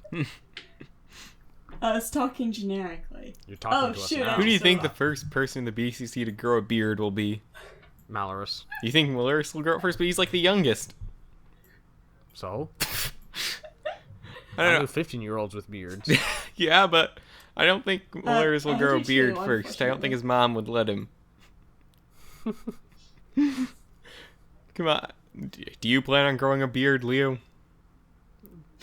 Speaker 3: I was talking generically.
Speaker 5: You're talking
Speaker 3: Oh,
Speaker 5: to us
Speaker 3: shoot,
Speaker 5: now.
Speaker 3: I
Speaker 2: Who do you
Speaker 3: So,
Speaker 2: think the first person in the BCC to grow a beard will be?
Speaker 5: Malorus.
Speaker 2: You think Malurus will grow it first, but he's like the youngest.
Speaker 5: So?
Speaker 2: I
Speaker 5: I
Speaker 2: don't
Speaker 5: know 15-year-olds with beards.
Speaker 2: know. Yeah, but I don't think Malurus will
Speaker 3: I
Speaker 2: grow a
Speaker 3: do
Speaker 2: beard
Speaker 3: too,
Speaker 2: first. I don't think
Speaker 3: unfortunately.
Speaker 2: his mom would let him. Come on. Do you plan on growing a beard, Leo?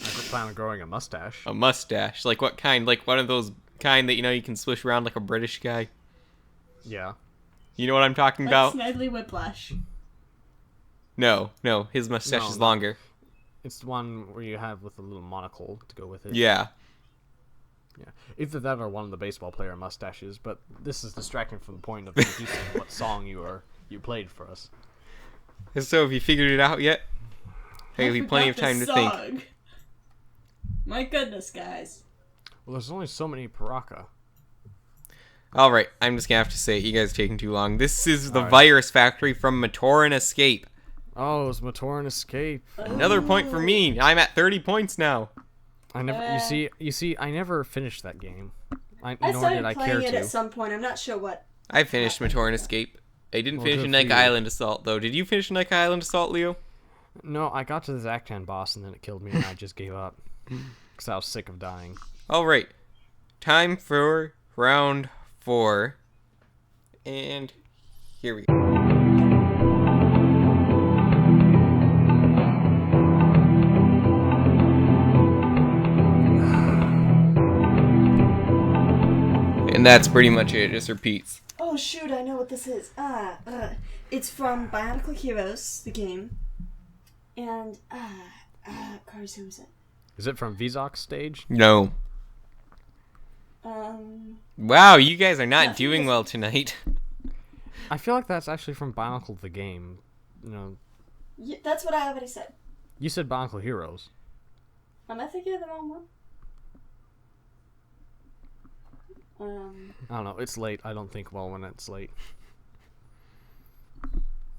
Speaker 5: I plan on growing a mustache.
Speaker 2: A mustache? Like what kind? Like one of those kind that, you can swish around like a British guy?
Speaker 5: Yeah.
Speaker 2: You know what I'm talking
Speaker 3: Like
Speaker 2: about?
Speaker 3: Snidely Whiplash.
Speaker 2: No, his mustache
Speaker 5: No,
Speaker 2: is
Speaker 5: no.
Speaker 2: longer.
Speaker 5: It's the one where you have with a little monocle to go with it.
Speaker 2: Yeah.
Speaker 5: Yeah. Either that or one of the baseball player mustaches, but this is distracting from the point of introducing what song you played for us.
Speaker 2: So have you figured it out yet? Hey,
Speaker 3: I
Speaker 2: we have plenty of
Speaker 3: forgot
Speaker 2: time
Speaker 3: the
Speaker 2: to think.
Speaker 3: song. My goodness, guys.
Speaker 5: Well, there's only so many Paraka.
Speaker 2: Alright, I'm just gonna have to say it. You guys are taking too long. This is the
Speaker 5: Alright.
Speaker 2: Virus Factory from Matoran Escape.
Speaker 5: Oh, it's Matoran Escape.
Speaker 2: Another point for me. I'm at 30 points now.
Speaker 5: I never. You see. I never finished that game.
Speaker 3: I
Speaker 5: Nor
Speaker 3: started
Speaker 5: did I
Speaker 3: playing
Speaker 5: care
Speaker 3: it
Speaker 5: to.
Speaker 3: at some point. I'm not sure what.
Speaker 2: I finished Matoran Escape. I didn't
Speaker 5: Well,
Speaker 2: finish
Speaker 5: good for
Speaker 2: Nike
Speaker 5: you.
Speaker 2: Island Assault, though. Did you finish Nike Island Assault, Leo?
Speaker 5: No, I got to the Zactan boss and then it killed me and I just gave up because I was sick of dying.
Speaker 2: Alright. Time for round 4. And here we go. And that's pretty much it. It just repeats.
Speaker 3: Oh shoot! I know what this is. It's from Bionicle Heroes, the game, and cars. Who is it?
Speaker 5: Is it from Vizox stage?
Speaker 2: No. Wow, you guys are not doing well tonight.
Speaker 5: I feel like that's actually from Bionicle the game. You know,
Speaker 3: Yeah, that's what I already said.
Speaker 5: you said Bionicle Heroes.
Speaker 3: Am I thinking of the wrong one?
Speaker 5: I don't know. It's late. I don't think well when it's late.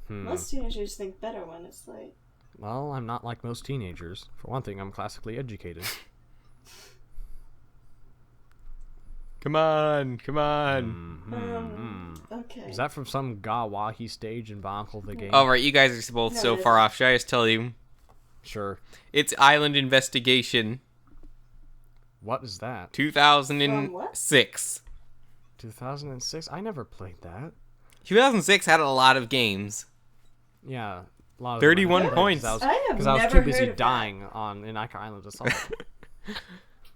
Speaker 3: Most teenagers think better when it's late.
Speaker 5: Well, I'm not like most teenagers. For one thing, I'm classically educated.
Speaker 2: Come on.
Speaker 3: Okay.
Speaker 5: Is that from some Gawahi stage in Bionicle the game?
Speaker 2: Alright, you guys are both
Speaker 3: No,
Speaker 2: so
Speaker 3: it
Speaker 2: far
Speaker 3: isn't.
Speaker 2: off. Should I just tell you?
Speaker 5: Sure.
Speaker 2: It's Island Investigation
Speaker 5: What is that?
Speaker 2: 2006.
Speaker 5: 2006? I never played that.
Speaker 2: 2006 had a lot of games.
Speaker 5: Yeah. A lot of
Speaker 2: 31
Speaker 5: them I
Speaker 2: points.
Speaker 5: never played
Speaker 3: I have
Speaker 5: because I was
Speaker 3: never
Speaker 5: too
Speaker 3: heard
Speaker 5: busy
Speaker 3: of that.
Speaker 5: dying on Inaka Island Assault.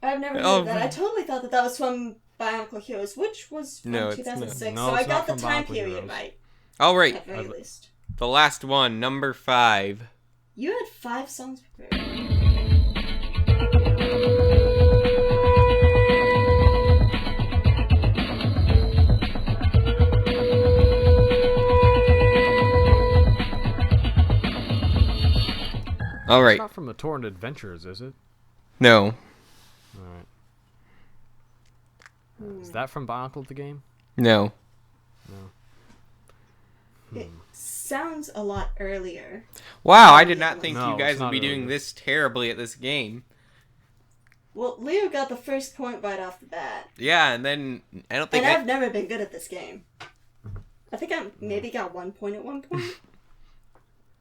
Speaker 3: I've never heard
Speaker 2: Oh,
Speaker 3: of that. I totally thought that was from Bionicle Heroes, which was from
Speaker 2: No, it's
Speaker 3: 2006.
Speaker 5: not. No,
Speaker 3: so I
Speaker 5: it's
Speaker 3: got
Speaker 5: not
Speaker 3: the
Speaker 5: from
Speaker 3: time
Speaker 5: Bionicle
Speaker 3: period
Speaker 5: Heroes.
Speaker 3: right,
Speaker 2: Alright,
Speaker 3: at very least.
Speaker 2: the last one, number 5.
Speaker 3: You had 5 songs prepared.
Speaker 2: Alright,
Speaker 5: It's not from the Torrent Adventures, is it?
Speaker 2: no.
Speaker 5: Alright. Is that from Bionicle the game?
Speaker 2: No.
Speaker 3: It sounds a lot earlier.
Speaker 2: Wow, I did not think
Speaker 5: No,
Speaker 2: you guys
Speaker 5: it's
Speaker 2: would
Speaker 5: not
Speaker 2: be doing
Speaker 5: earlier.
Speaker 2: this terribly at this game.
Speaker 3: Well, Leo got the first point right off the bat.
Speaker 2: Yeah, and then I don't think
Speaker 3: And
Speaker 2: I...
Speaker 3: I've never been good at this game. I think I maybe got 1 point at one point.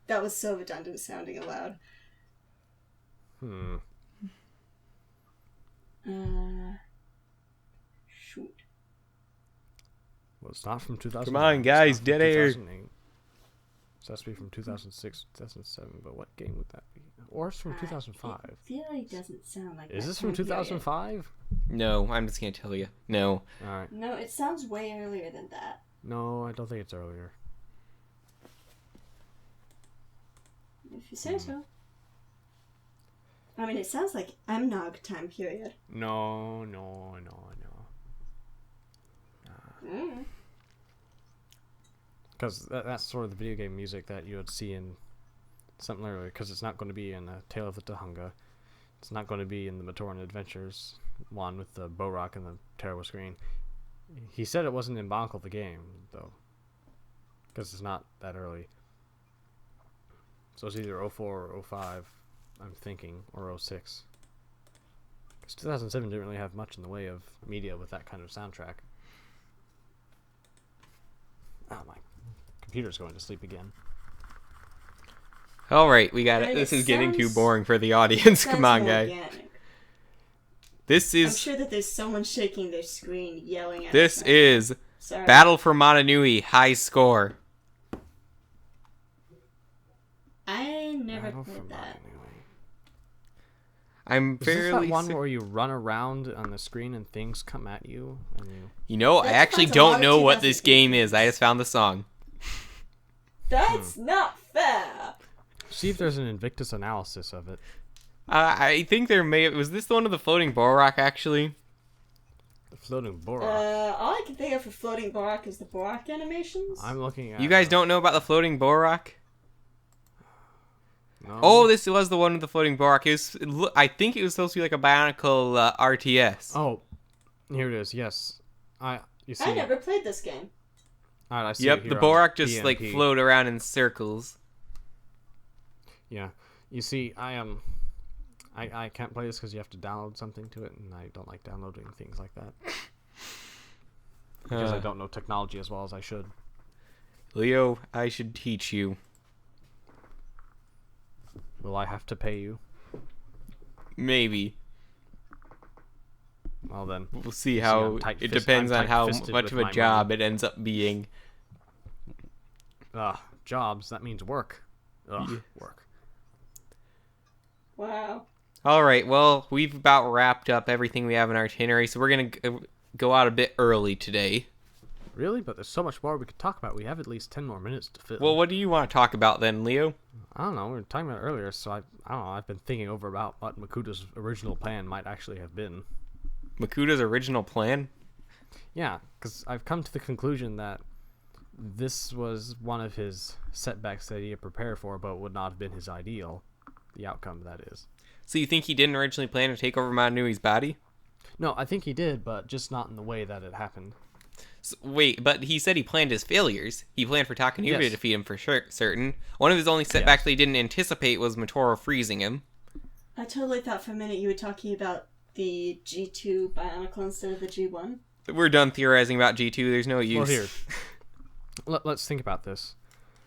Speaker 3: That was so redundant sounding aloud. Shoot.
Speaker 5: Well, it's not from 2000.
Speaker 2: Come on, guys, dead air.
Speaker 5: So it has to be from 2006, 2007. But what game would that be? Or it's from 2005.
Speaker 3: It really doesn't sound like
Speaker 5: Is
Speaker 3: that
Speaker 5: this from
Speaker 3: time period.
Speaker 5: 2005?
Speaker 2: No, I'm just gonna tell you. No.
Speaker 5: Alright.
Speaker 3: No, it sounds way earlier than that.
Speaker 5: No, I don't think it's earlier.
Speaker 3: If you say so. I mean, it sounds like Nog time period.
Speaker 5: No.
Speaker 3: Mm.
Speaker 5: Because that's sort of the video game music that you would see in something earlier. Because it's not going to be in Tale of the Tahunga. It's not going to be in the Matoran Adventures one with the Borok and the terrible screen. He said it wasn't in Bionicle the game, though. Because it's not that early. So it's either 04 or 05, I'm thinking, or 06. Because 2007 didn't really have much in the way of media with that kind of soundtrack. Oh, my computer's going to sleep again.
Speaker 2: All right, we got
Speaker 3: I
Speaker 2: it.
Speaker 3: mean,
Speaker 2: This
Speaker 3: it
Speaker 2: is getting too
Speaker 3: sounds-
Speaker 2: boring for the audience.
Speaker 3: Sounds
Speaker 2: Come on,
Speaker 3: more
Speaker 2: guys.
Speaker 3: organic.
Speaker 2: This
Speaker 3: I'm
Speaker 2: is
Speaker 3: sure that there's someone shaking their screen, yelling at
Speaker 2: this
Speaker 3: us.
Speaker 2: is
Speaker 3: Sorry.
Speaker 2: Battle for Motunui high score.
Speaker 3: I never
Speaker 5: Battle for
Speaker 3: played that.
Speaker 5: Motunui.
Speaker 2: I'm
Speaker 5: Is this
Speaker 2: fairly
Speaker 5: that one
Speaker 2: cer-
Speaker 5: where you run around on the screen and things come at you? And you...
Speaker 2: You know, I
Speaker 3: That
Speaker 2: actually
Speaker 3: depends on
Speaker 2: don't know what
Speaker 3: 2008
Speaker 2: this game is. I just found the song.
Speaker 3: That's not fair.
Speaker 5: See if there's an Invictus analysis of it.
Speaker 2: I think there may. Was this the one of the floating Borak? Actually,
Speaker 5: The floating Borak.
Speaker 3: All I can think of for floating Borak is the Borak animations.
Speaker 5: I'm looking at...
Speaker 2: you guys don't know about the floating Borak?
Speaker 5: No.
Speaker 2: Oh, this was the one with the floating Borak. I think it was supposed to be like a Bionicle RTS.
Speaker 5: Oh, here it is. Yes. You see...
Speaker 3: I never played this game.
Speaker 5: Alright, I see
Speaker 2: Yep,
Speaker 5: it
Speaker 2: the
Speaker 5: here on
Speaker 2: Borak just like
Speaker 5: PNP.
Speaker 2: float around in circles.
Speaker 5: Yeah. You see, I can't play this because you have to download something to it, and I don't like downloading things like that. Because I don't know technology as well as I should.
Speaker 2: Leo, I should teach you.
Speaker 5: Will I have to pay you?
Speaker 2: Maybe.
Speaker 5: Well then.
Speaker 2: We'll see
Speaker 5: I'm
Speaker 2: how. It depends on how
Speaker 5: tight-fisted
Speaker 2: much
Speaker 5: with
Speaker 2: of a
Speaker 5: my
Speaker 2: job
Speaker 5: money.
Speaker 2: it ends up being.
Speaker 5: Jobs, that means work. Ugh,
Speaker 2: Yeah.
Speaker 5: work.
Speaker 3: Wow.
Speaker 2: All right, well, we've about wrapped up everything we have in our itinerary, so we're going to go out a bit early today.
Speaker 5: Really? But there's so much more we could talk about. We have at least 10 more minutes to fill.
Speaker 2: Well, what do you want to talk about then, Leo?
Speaker 5: I don't know. We were talking about it earlier, so I don't know. I've been thinking over about what Makuda's original plan might actually have been.
Speaker 2: Makuda's original plan?
Speaker 5: Yeah, because I've come to the conclusion that this was one of his setbacks that he had prepared for, but would not have been his ideal. The outcome, that is.
Speaker 2: So you think he didn't originally plan to take over Motunui's body?
Speaker 5: No, I think he did, but just not in the way that it happened.
Speaker 2: So, wait, but he said he planned his failures. He planned for Takanuba to
Speaker 5: Yes.
Speaker 2: defeat him for certain. One of his only setbacks that he didn't anticipate was Motoro freezing him.
Speaker 3: I totally thought for a minute you were talking about the G2 Bionicle instead of the G1.
Speaker 2: We're done theorizing about G2. There's no use.
Speaker 5: Well, here. Let's think about this.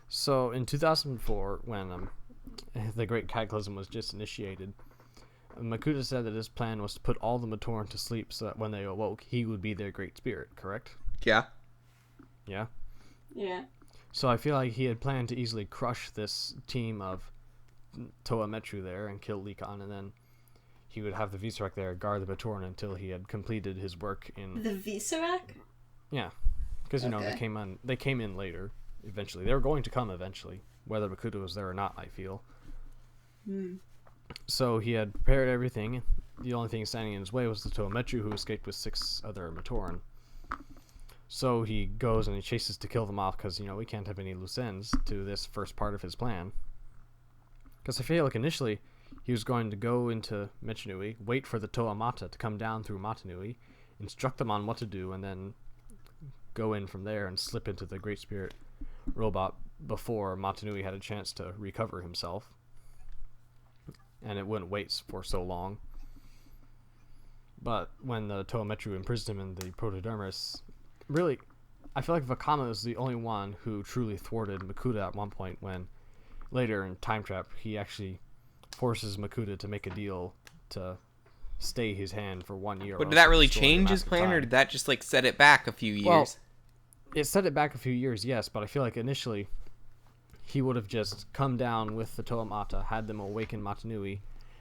Speaker 5: So, in 2004, when the Great Cataclysm was just initiated, Makuta said that his plan was to put all the Matoran to sleep so that when they awoke, he would be their Great Spirit, correct?
Speaker 2: Yeah.
Speaker 5: Yeah?
Speaker 3: Yeah.
Speaker 5: So I feel like he had planned to easily crush this team of Toa Metru there and kill Likon, and then he would have the Visarak there guard the Matoran until he had completed his work in...
Speaker 3: The Visarak?
Speaker 5: Yeah. Because, you know,
Speaker 3: Okay.
Speaker 5: they came in later, eventually. They were going to come eventually, whether Makuta was there or not, I feel. So he had prepared everything. The only thing standing in his way was the Toa Metru, who escaped with 6 other Matoran. So he goes and he chases to kill them off because, you know, we can't have any loose ends to this first part of his plan. Because I feel like initially he was going to go into Motunui, wait for the Toa Mata to come down through Motunui, instruct them on what to do, and then go in from there and slip into the Great Spirit robot before Motunui had a chance to recover himself. And it wouldn't wait for so long. But when the Toa Metru imprisoned him in the Protodermis, really, I feel like Vakama is the only one who truly thwarted Makuta at one point when later in Time Trap he actually forces Makuta to make a deal to stay his hand for 1 year.
Speaker 2: But
Speaker 5: or
Speaker 2: did
Speaker 5: else
Speaker 2: that really
Speaker 5: he'd destroy the
Speaker 2: change his
Speaker 5: Mask of
Speaker 2: plan, or
Speaker 5: Time.
Speaker 2: did that just like set it back a few years?
Speaker 5: Well, it set it back a few years, yes, but I feel like initially he would have just come down with the Toa Mata, had them awaken Motunui,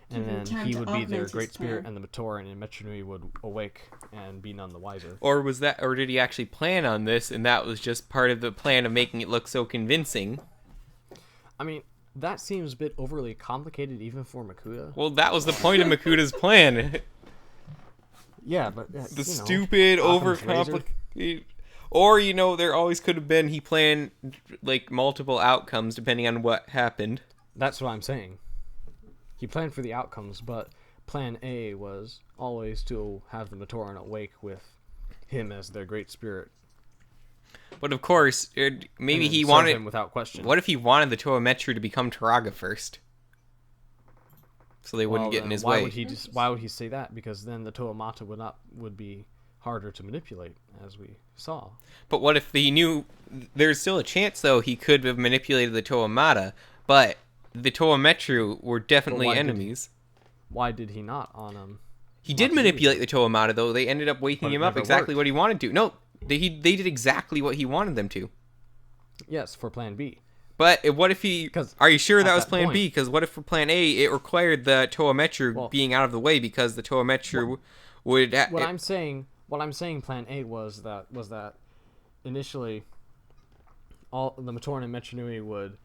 Speaker 5: and
Speaker 3: Give him
Speaker 5: then
Speaker 3: time
Speaker 5: he
Speaker 3: to
Speaker 5: would be their
Speaker 3: augment
Speaker 5: Great
Speaker 3: his
Speaker 5: Spirit,
Speaker 3: plan.
Speaker 5: and the Matoran and Motunui would awake and be none the wiser.
Speaker 2: or did he actually plan on this, and that was just part of the plan of making it look so convincing?
Speaker 5: I mean, that seems a bit overly complicated even for Makuta.
Speaker 2: Well, that was the point of Makuta's plan.
Speaker 5: Yeah, but
Speaker 2: The stupid,
Speaker 5: Occam's razor.
Speaker 2: overcomplicated. Or, you know, there always could have been he planned like multiple outcomes depending on what happened.
Speaker 5: That's what I'm saying. He planned for the outcomes, but plan A was always to have the Matoran awake with him as their Great Spirit.
Speaker 2: But of course, maybe
Speaker 5: and
Speaker 2: he
Speaker 5: serve
Speaker 2: wanted.
Speaker 5: him without question.
Speaker 2: What if he wanted the Toa Metru to become Turaga first, so they wouldn't get in
Speaker 5: then
Speaker 2: his
Speaker 5: why
Speaker 2: way?
Speaker 5: why would he say that? Because then the Toa Mata would be harder to manipulate, as we saw.
Speaker 2: But what if he knew? There's still a chance, though, he could have manipulated the Toa Mata, but the Toa Metru were definitely enemies.
Speaker 5: Why did he not on
Speaker 2: He did manipulate the Toa Mata, though. They ended up waking
Speaker 5: But it
Speaker 2: him up
Speaker 5: never
Speaker 2: exactly
Speaker 5: worked.
Speaker 2: what he wanted to. No, they did exactly what he wanted them to.
Speaker 5: Yes, for Plan B.
Speaker 2: But what if he...
Speaker 5: 'Cause
Speaker 2: Are you sure
Speaker 5: at
Speaker 2: that was
Speaker 5: that
Speaker 2: Plan
Speaker 5: point-
Speaker 2: B? Because what if for Plan A, it required the Toa Metru
Speaker 5: Well-
Speaker 2: being out of the way because the Toa Metru would...
Speaker 5: What I'm saying, Plan A was that initially, all the Matoran and Metronui would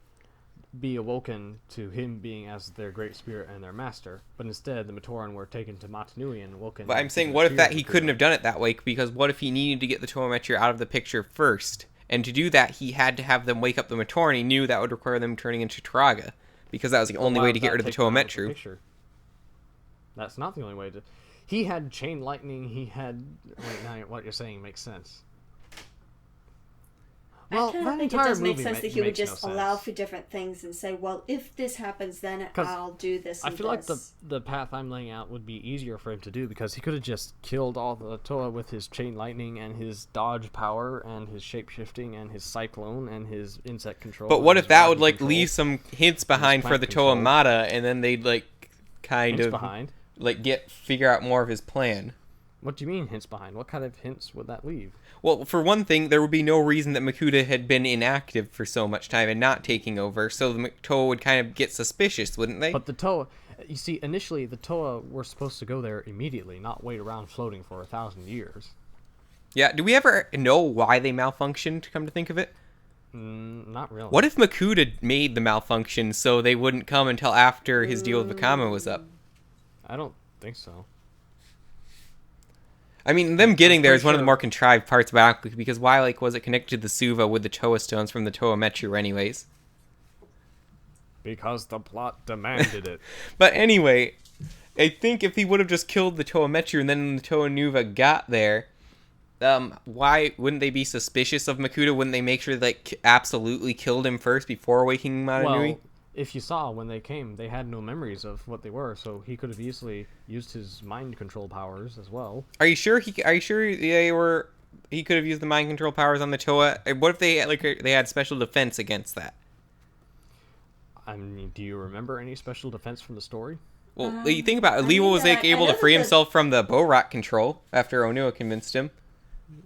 Speaker 5: be awoken to him being as their great spirit and their master, but instead the Matoran were taken to Matanui and awoken.
Speaker 2: But I'm
Speaker 5: to
Speaker 2: saying,
Speaker 5: the
Speaker 2: what if
Speaker 5: fear
Speaker 2: that
Speaker 5: of
Speaker 2: he
Speaker 5: Makuta.
Speaker 2: couldn't have done it that way? Because what if he needed to get the Toa Metru out of the picture first? And to do that, he had to have them wake up the Matoran. He knew that would require them turning into Turaga, because that was the only
Speaker 5: Why
Speaker 2: way
Speaker 5: would
Speaker 2: to get
Speaker 5: that
Speaker 2: rid of the
Speaker 5: take
Speaker 2: Toa
Speaker 5: them out of the
Speaker 2: Metru.
Speaker 5: picture? That's not the only way to. He had chain lightning. He had. Wait, now what you're saying makes sense.
Speaker 3: I kind of think it does make
Speaker 5: movie
Speaker 3: sense that he would
Speaker 5: makes no
Speaker 3: just allow
Speaker 5: sense.
Speaker 3: for different things and say, well, if this happens, then
Speaker 5: 'Cause
Speaker 3: I'll do this
Speaker 5: I
Speaker 3: and
Speaker 5: feel like
Speaker 3: this.
Speaker 5: the path I'm laying out would be easier for him to do because he could have just killed all the Toa with his chain lightning and his dodge power and his shape shifting and his cyclone and his insect control.
Speaker 2: But
Speaker 5: and
Speaker 2: what
Speaker 5: his
Speaker 2: if that
Speaker 5: gravity
Speaker 2: would, like,
Speaker 5: control.
Speaker 2: leave some hints behind for
Speaker 5: plant
Speaker 2: the Toa
Speaker 5: control.
Speaker 2: Mata, and then they'd, like, kind
Speaker 5: Hints
Speaker 2: of,
Speaker 5: behind?
Speaker 2: like, figure out more of his plan?
Speaker 5: What do you mean hints behind? What kind of hints would that leave?
Speaker 2: Well, for one thing, there would be no reason that Makuta had been inactive for so much time and not taking over, so the Toa would kind of get suspicious, wouldn't they?
Speaker 5: But the Toa, you see, initially the Toa were supposed to go there immediately, not wait around floating for 1,000 years.
Speaker 2: Yeah, do we ever know why they malfunctioned, come to think of it?
Speaker 5: Not really.
Speaker 2: What if Makuta made the malfunction so they wouldn't come until after his deal with Vakama was up?
Speaker 5: I don't think so.
Speaker 2: I mean, them getting there is one of the
Speaker 5: sure-
Speaker 2: more contrived parts about Bionicle, because why, like, was it connected to the Suva with the Toa stones from the Toa Metru anyways?
Speaker 5: Because the plot demanded it.
Speaker 2: But anyway, I think if he would have just killed the Toa Metru and then the Toa Nuva got there, why wouldn't they be suspicious of Makuta? Wouldn't they make sure they, like, absolutely killed him first before waking Matanui?
Speaker 5: Well, if you saw when they came, they had no memories of what they were, so he could have easily used his mind control powers as well.
Speaker 2: Are you sure they were? He could have used the mind control powers on the Toa. What if they had special defense against that?
Speaker 5: I mean, do you remember any special defense from the story?
Speaker 2: Well, you think about it.
Speaker 3: I
Speaker 2: Lewa
Speaker 3: mean,
Speaker 2: was like
Speaker 3: I
Speaker 2: able to
Speaker 3: know
Speaker 2: free
Speaker 3: that
Speaker 2: himself from the Borat control after Onua convinced him.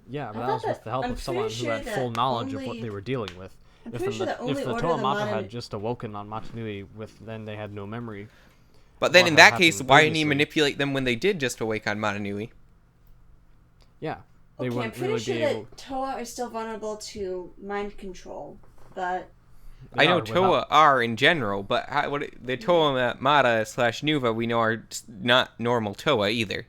Speaker 5: Yeah, but
Speaker 3: I
Speaker 5: that was
Speaker 3: thought
Speaker 5: with
Speaker 3: that-
Speaker 5: the help
Speaker 3: I'm
Speaker 5: of someone
Speaker 3: pretty
Speaker 5: who had
Speaker 3: sure
Speaker 5: full
Speaker 3: that
Speaker 5: knowledge of what
Speaker 3: only-
Speaker 5: they were dealing with.
Speaker 3: I'm
Speaker 5: If
Speaker 3: pretty sure that only
Speaker 5: if the
Speaker 3: Order
Speaker 5: Toa
Speaker 3: of the
Speaker 5: Mata
Speaker 3: Mata-
Speaker 5: had just awoken on Matanui, then they had no memory.
Speaker 2: But then
Speaker 5: What
Speaker 2: in
Speaker 5: had
Speaker 2: that case,
Speaker 5: happened
Speaker 2: why didn't he
Speaker 5: previously.
Speaker 2: manipulate them when they did just awake on Matanui?
Speaker 5: Yeah, they
Speaker 3: Okay, I'm
Speaker 5: wouldn't
Speaker 3: pretty
Speaker 5: really
Speaker 3: sure
Speaker 5: be
Speaker 3: that
Speaker 5: able.
Speaker 3: Toa are still vulnerable to mind control, but
Speaker 2: I know
Speaker 5: without-
Speaker 2: Toa are in general, but the Toa Mata / Nuva we know are not normal Toa either.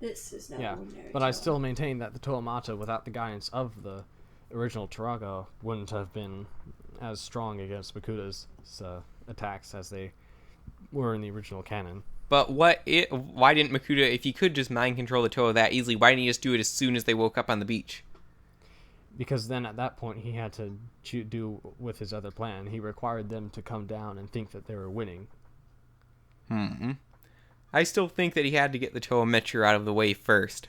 Speaker 3: this is no
Speaker 5: Yeah,
Speaker 3: ordinary
Speaker 5: but I
Speaker 3: Toa.
Speaker 5: still maintain that the Toa Mata, without the guidance of the original Turaga, wouldn't have been as strong against Makuta's attacks as they were in the original canon.
Speaker 2: But why didn't Makuta, if he could just mind control the Toa that easily, why didn't he just do it as soon as they woke up on the beach?
Speaker 5: Because then at that point he had to do with his other plan. He required them to come down and think that they were winning.
Speaker 2: I still think that he had to get the Toa Metru out of the way first.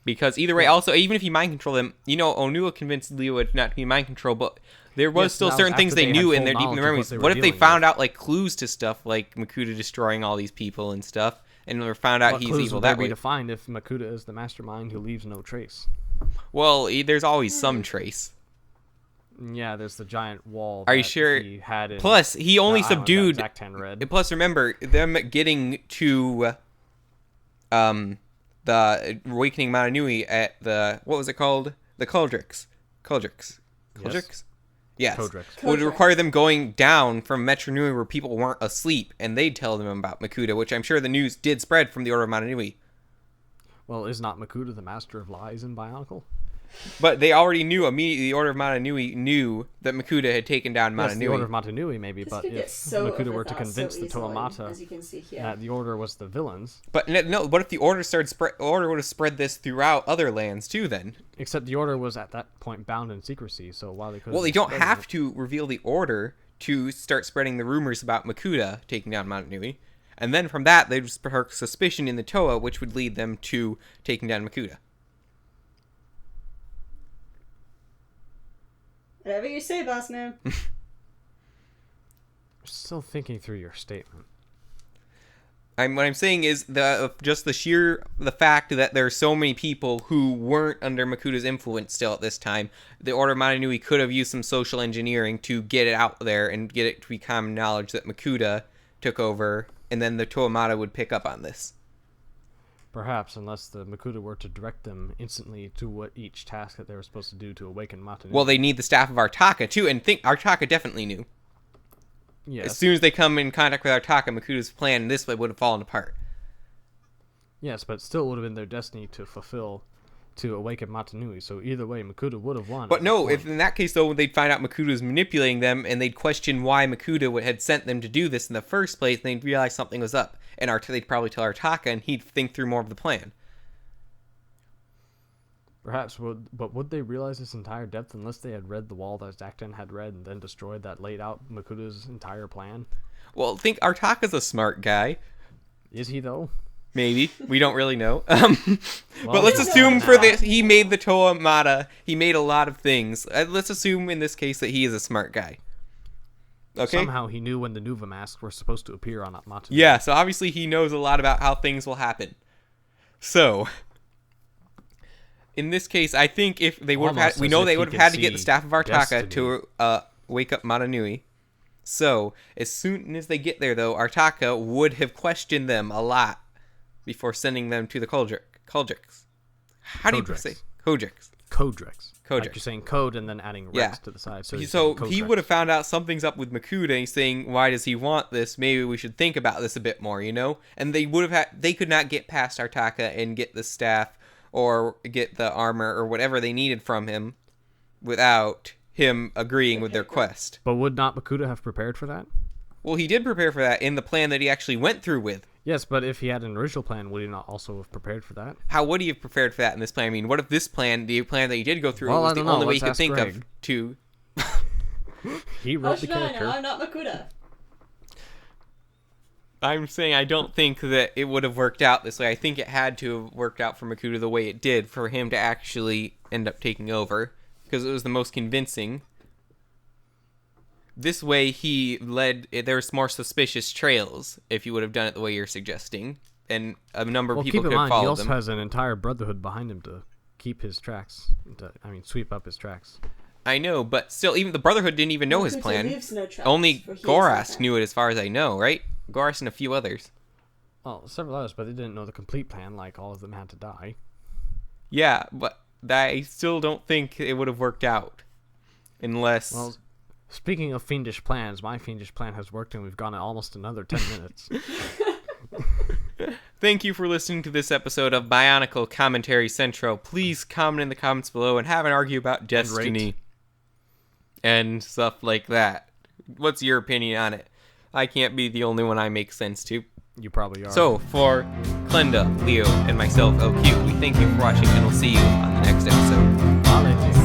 Speaker 2: Because either way, also, even if he mind controlled them, Onua convinced Leo not to be mind control, but there was
Speaker 5: Yes,
Speaker 2: still
Speaker 5: that was
Speaker 2: certain things
Speaker 5: after
Speaker 2: they
Speaker 5: they
Speaker 2: knew
Speaker 5: had
Speaker 2: in their
Speaker 5: full
Speaker 2: deep in their
Speaker 5: knowledge
Speaker 2: memories.
Speaker 5: of what they were
Speaker 2: What if they
Speaker 5: dealing
Speaker 2: found
Speaker 5: with.
Speaker 2: out, like, clues to stuff, like Makuta destroying all these people and stuff, and they found out
Speaker 5: What
Speaker 2: he's
Speaker 5: clues
Speaker 2: evil
Speaker 5: would there
Speaker 2: that
Speaker 5: be
Speaker 2: way?
Speaker 5: to find if Makuta is the mastermind who leaves no trace?
Speaker 2: Well, there's always some trace.
Speaker 5: Yeah, there's the giant wall.
Speaker 2: Are you
Speaker 5: that
Speaker 2: sure?
Speaker 5: He had in
Speaker 2: Plus, he only
Speaker 5: the island that
Speaker 2: subdued.
Speaker 5: Zaktan read.
Speaker 2: Plus, remember them getting to the awakening Matanui at the, what was it called? The Kuldrix. Yes.
Speaker 5: Kodrix.
Speaker 2: Would
Speaker 3: Kodrix.
Speaker 2: require them going down from Metronui where people weren't asleep, and they'd tell them about Makuta, which I'm sure the news did spread from the Order of Matanui.
Speaker 5: Well, is not Makuta the master of lies in Bionicle?
Speaker 2: But they already knew immediately. The Order of Motunui knew that Makuta had taken down
Speaker 5: Yes, the Order of
Speaker 2: Motunui.
Speaker 5: Motunui maybe,
Speaker 3: This
Speaker 5: but
Speaker 3: could get
Speaker 5: if
Speaker 3: so
Speaker 5: Makuta were to
Speaker 3: overthought
Speaker 5: convince
Speaker 3: so
Speaker 5: the
Speaker 3: easily,
Speaker 5: Toamata
Speaker 3: as you can see here.
Speaker 5: that the Order was the villains,
Speaker 2: But no, what if the Order Order would have spread this throughout other lands too? Then,
Speaker 5: except the Order was at that point bound in secrecy. So while they could,
Speaker 2: well, they don't have to reveal the Order to start spreading the rumors about Makuta taking down Motunui, and then from that they would spark suspicion in the Toa, which would lead them to taking down Makuta.
Speaker 3: Whatever you say, boss man.
Speaker 5: Still thinking through your statement.
Speaker 2: What I'm saying is the fact that there are so many people who weren't under Makuta's influence still at this time. The Order of Motunui could have used some social engineering to get it out there and get it to be common knowledge that Makuta took over, and then the Toamata would pick up on this.
Speaker 5: Perhaps, unless the Makuta were to direct them instantly to what each task that they were supposed to do to awaken Motunui.
Speaker 2: Well, they need the staff of Artaka too, and Artaka definitely knew.
Speaker 5: yes.
Speaker 2: As soon as they come in contact with Artaka, Makuta's plan this way would have fallen apart.
Speaker 5: Yes, but still would have been their destiny to fulfill, to awaken Motunui. So either way, Makuta would have won.
Speaker 2: But
Speaker 5: at
Speaker 2: no,
Speaker 5: that
Speaker 2: if
Speaker 5: point.
Speaker 2: in that case though, they'd find out Makuta was manipulating them, and they'd question why Makuta had sent them to do this in the first place, and they'd realize something was up, and they'd probably tell Artaka, and he'd think through more of the plan.
Speaker 5: Perhaps, but would they realize this entire depth unless they had read the wall that Zaktan had read and then destroyed that laid out Makuta's entire plan?
Speaker 2: Well, think Artaka's a smart guy.
Speaker 5: Is he though?
Speaker 2: Maybe. We don't really know.
Speaker 5: Well,
Speaker 2: But let's
Speaker 3: we don't
Speaker 2: assume
Speaker 3: know
Speaker 2: for
Speaker 3: now.
Speaker 2: this, he made the Toamata. He made a lot of things. Let's assume in this case that he is a smart guy. Okay?
Speaker 5: Somehow he knew when the Nuva masks were supposed to appear on Motunui.
Speaker 2: Yeah, so obviously he knows a lot about how things will happen. So, in this case, I think if they would have
Speaker 5: Almost
Speaker 2: had, we
Speaker 5: as
Speaker 2: know
Speaker 5: if
Speaker 2: they
Speaker 5: he
Speaker 2: would have
Speaker 5: could
Speaker 2: had to get the
Speaker 5: see
Speaker 2: staff of Artaka
Speaker 5: destiny.
Speaker 2: to wake up Motunui. So, as soon as they get there, though, Artaka would have questioned them a lot before sending them to the Koldrix. How do you
Speaker 5: Kodrix.
Speaker 2: say? Kodrix.
Speaker 5: Kodrix. Like
Speaker 2: Kodrix.
Speaker 5: you're saying code and then adding Rex
Speaker 2: Yeah.
Speaker 5: to the side.
Speaker 2: So
Speaker 5: you're
Speaker 2: he
Speaker 5: saying
Speaker 2: would have
Speaker 5: Kodrix.
Speaker 2: found out something's up with Makuta, and he's saying, "Why does he want this? Maybe we should think about this a bit more," you know. And they would have they could not get past Artaka and get the staff or get the armor or whatever they needed from him without him agreeing with their quest.
Speaker 5: But would not Makuta have prepared for that?
Speaker 2: Well, he did prepare for that in the plan that he actually went through with.
Speaker 5: Yes, but if he had an original plan, would he not also have prepared for that?
Speaker 2: How would he have prepared for that in this plan? I mean, what if this plan, the plan that he did go through,
Speaker 5: Well,
Speaker 2: was
Speaker 5: I
Speaker 2: the
Speaker 5: don't know.
Speaker 2: only way he
Speaker 5: Let's
Speaker 2: could
Speaker 5: ask
Speaker 2: think
Speaker 5: Greg.
Speaker 2: of to...
Speaker 5: He
Speaker 3: How
Speaker 5: wrote the
Speaker 3: should I know?
Speaker 5: character.
Speaker 3: I'm not Makuta.
Speaker 2: I'm saying I don't think that it would have worked out this way. I think it had to have worked out for Makuta the way it did for him to actually end up taking over, because it was the most convincing. This way there's more suspicious trails if you would have done it the way you're suggesting, and a number of
Speaker 5: Well,
Speaker 2: people
Speaker 5: keep in
Speaker 2: could have
Speaker 5: mind, he
Speaker 2: followed
Speaker 5: also
Speaker 2: them.
Speaker 5: has an entire brotherhood behind him to keep his tracks. Sweep up his tracks.
Speaker 2: I know, but still, even the Brotherhood didn't even know his
Speaker 3: Makuta
Speaker 2: plan.
Speaker 3: leaves no tracks,
Speaker 2: Only
Speaker 3: for he is
Speaker 2: Gorast
Speaker 3: not
Speaker 2: knew it, as far as I know, right? Gorast and a few others.
Speaker 5: Well, several others, but they didn't know the complete plan, like all of them had to die.
Speaker 2: Yeah, but I still don't think it would have worked out. Unless...
Speaker 5: Well, speaking of fiendish plans, my fiendish plan has worked and we've gone almost another 10 minutes.
Speaker 2: Thank you for listening to this episode of Bionicle Commentary Central. Please comment in the comments below and have an argue about Destiny. And stuff like that. What's your opinion on it? I can't be the only one I make sense to.
Speaker 5: You probably are.
Speaker 2: So, for Glenda, Leo, and myself, LQ, we thank you for watching, and we'll see you on the next episode.
Speaker 5: Bye, ladies.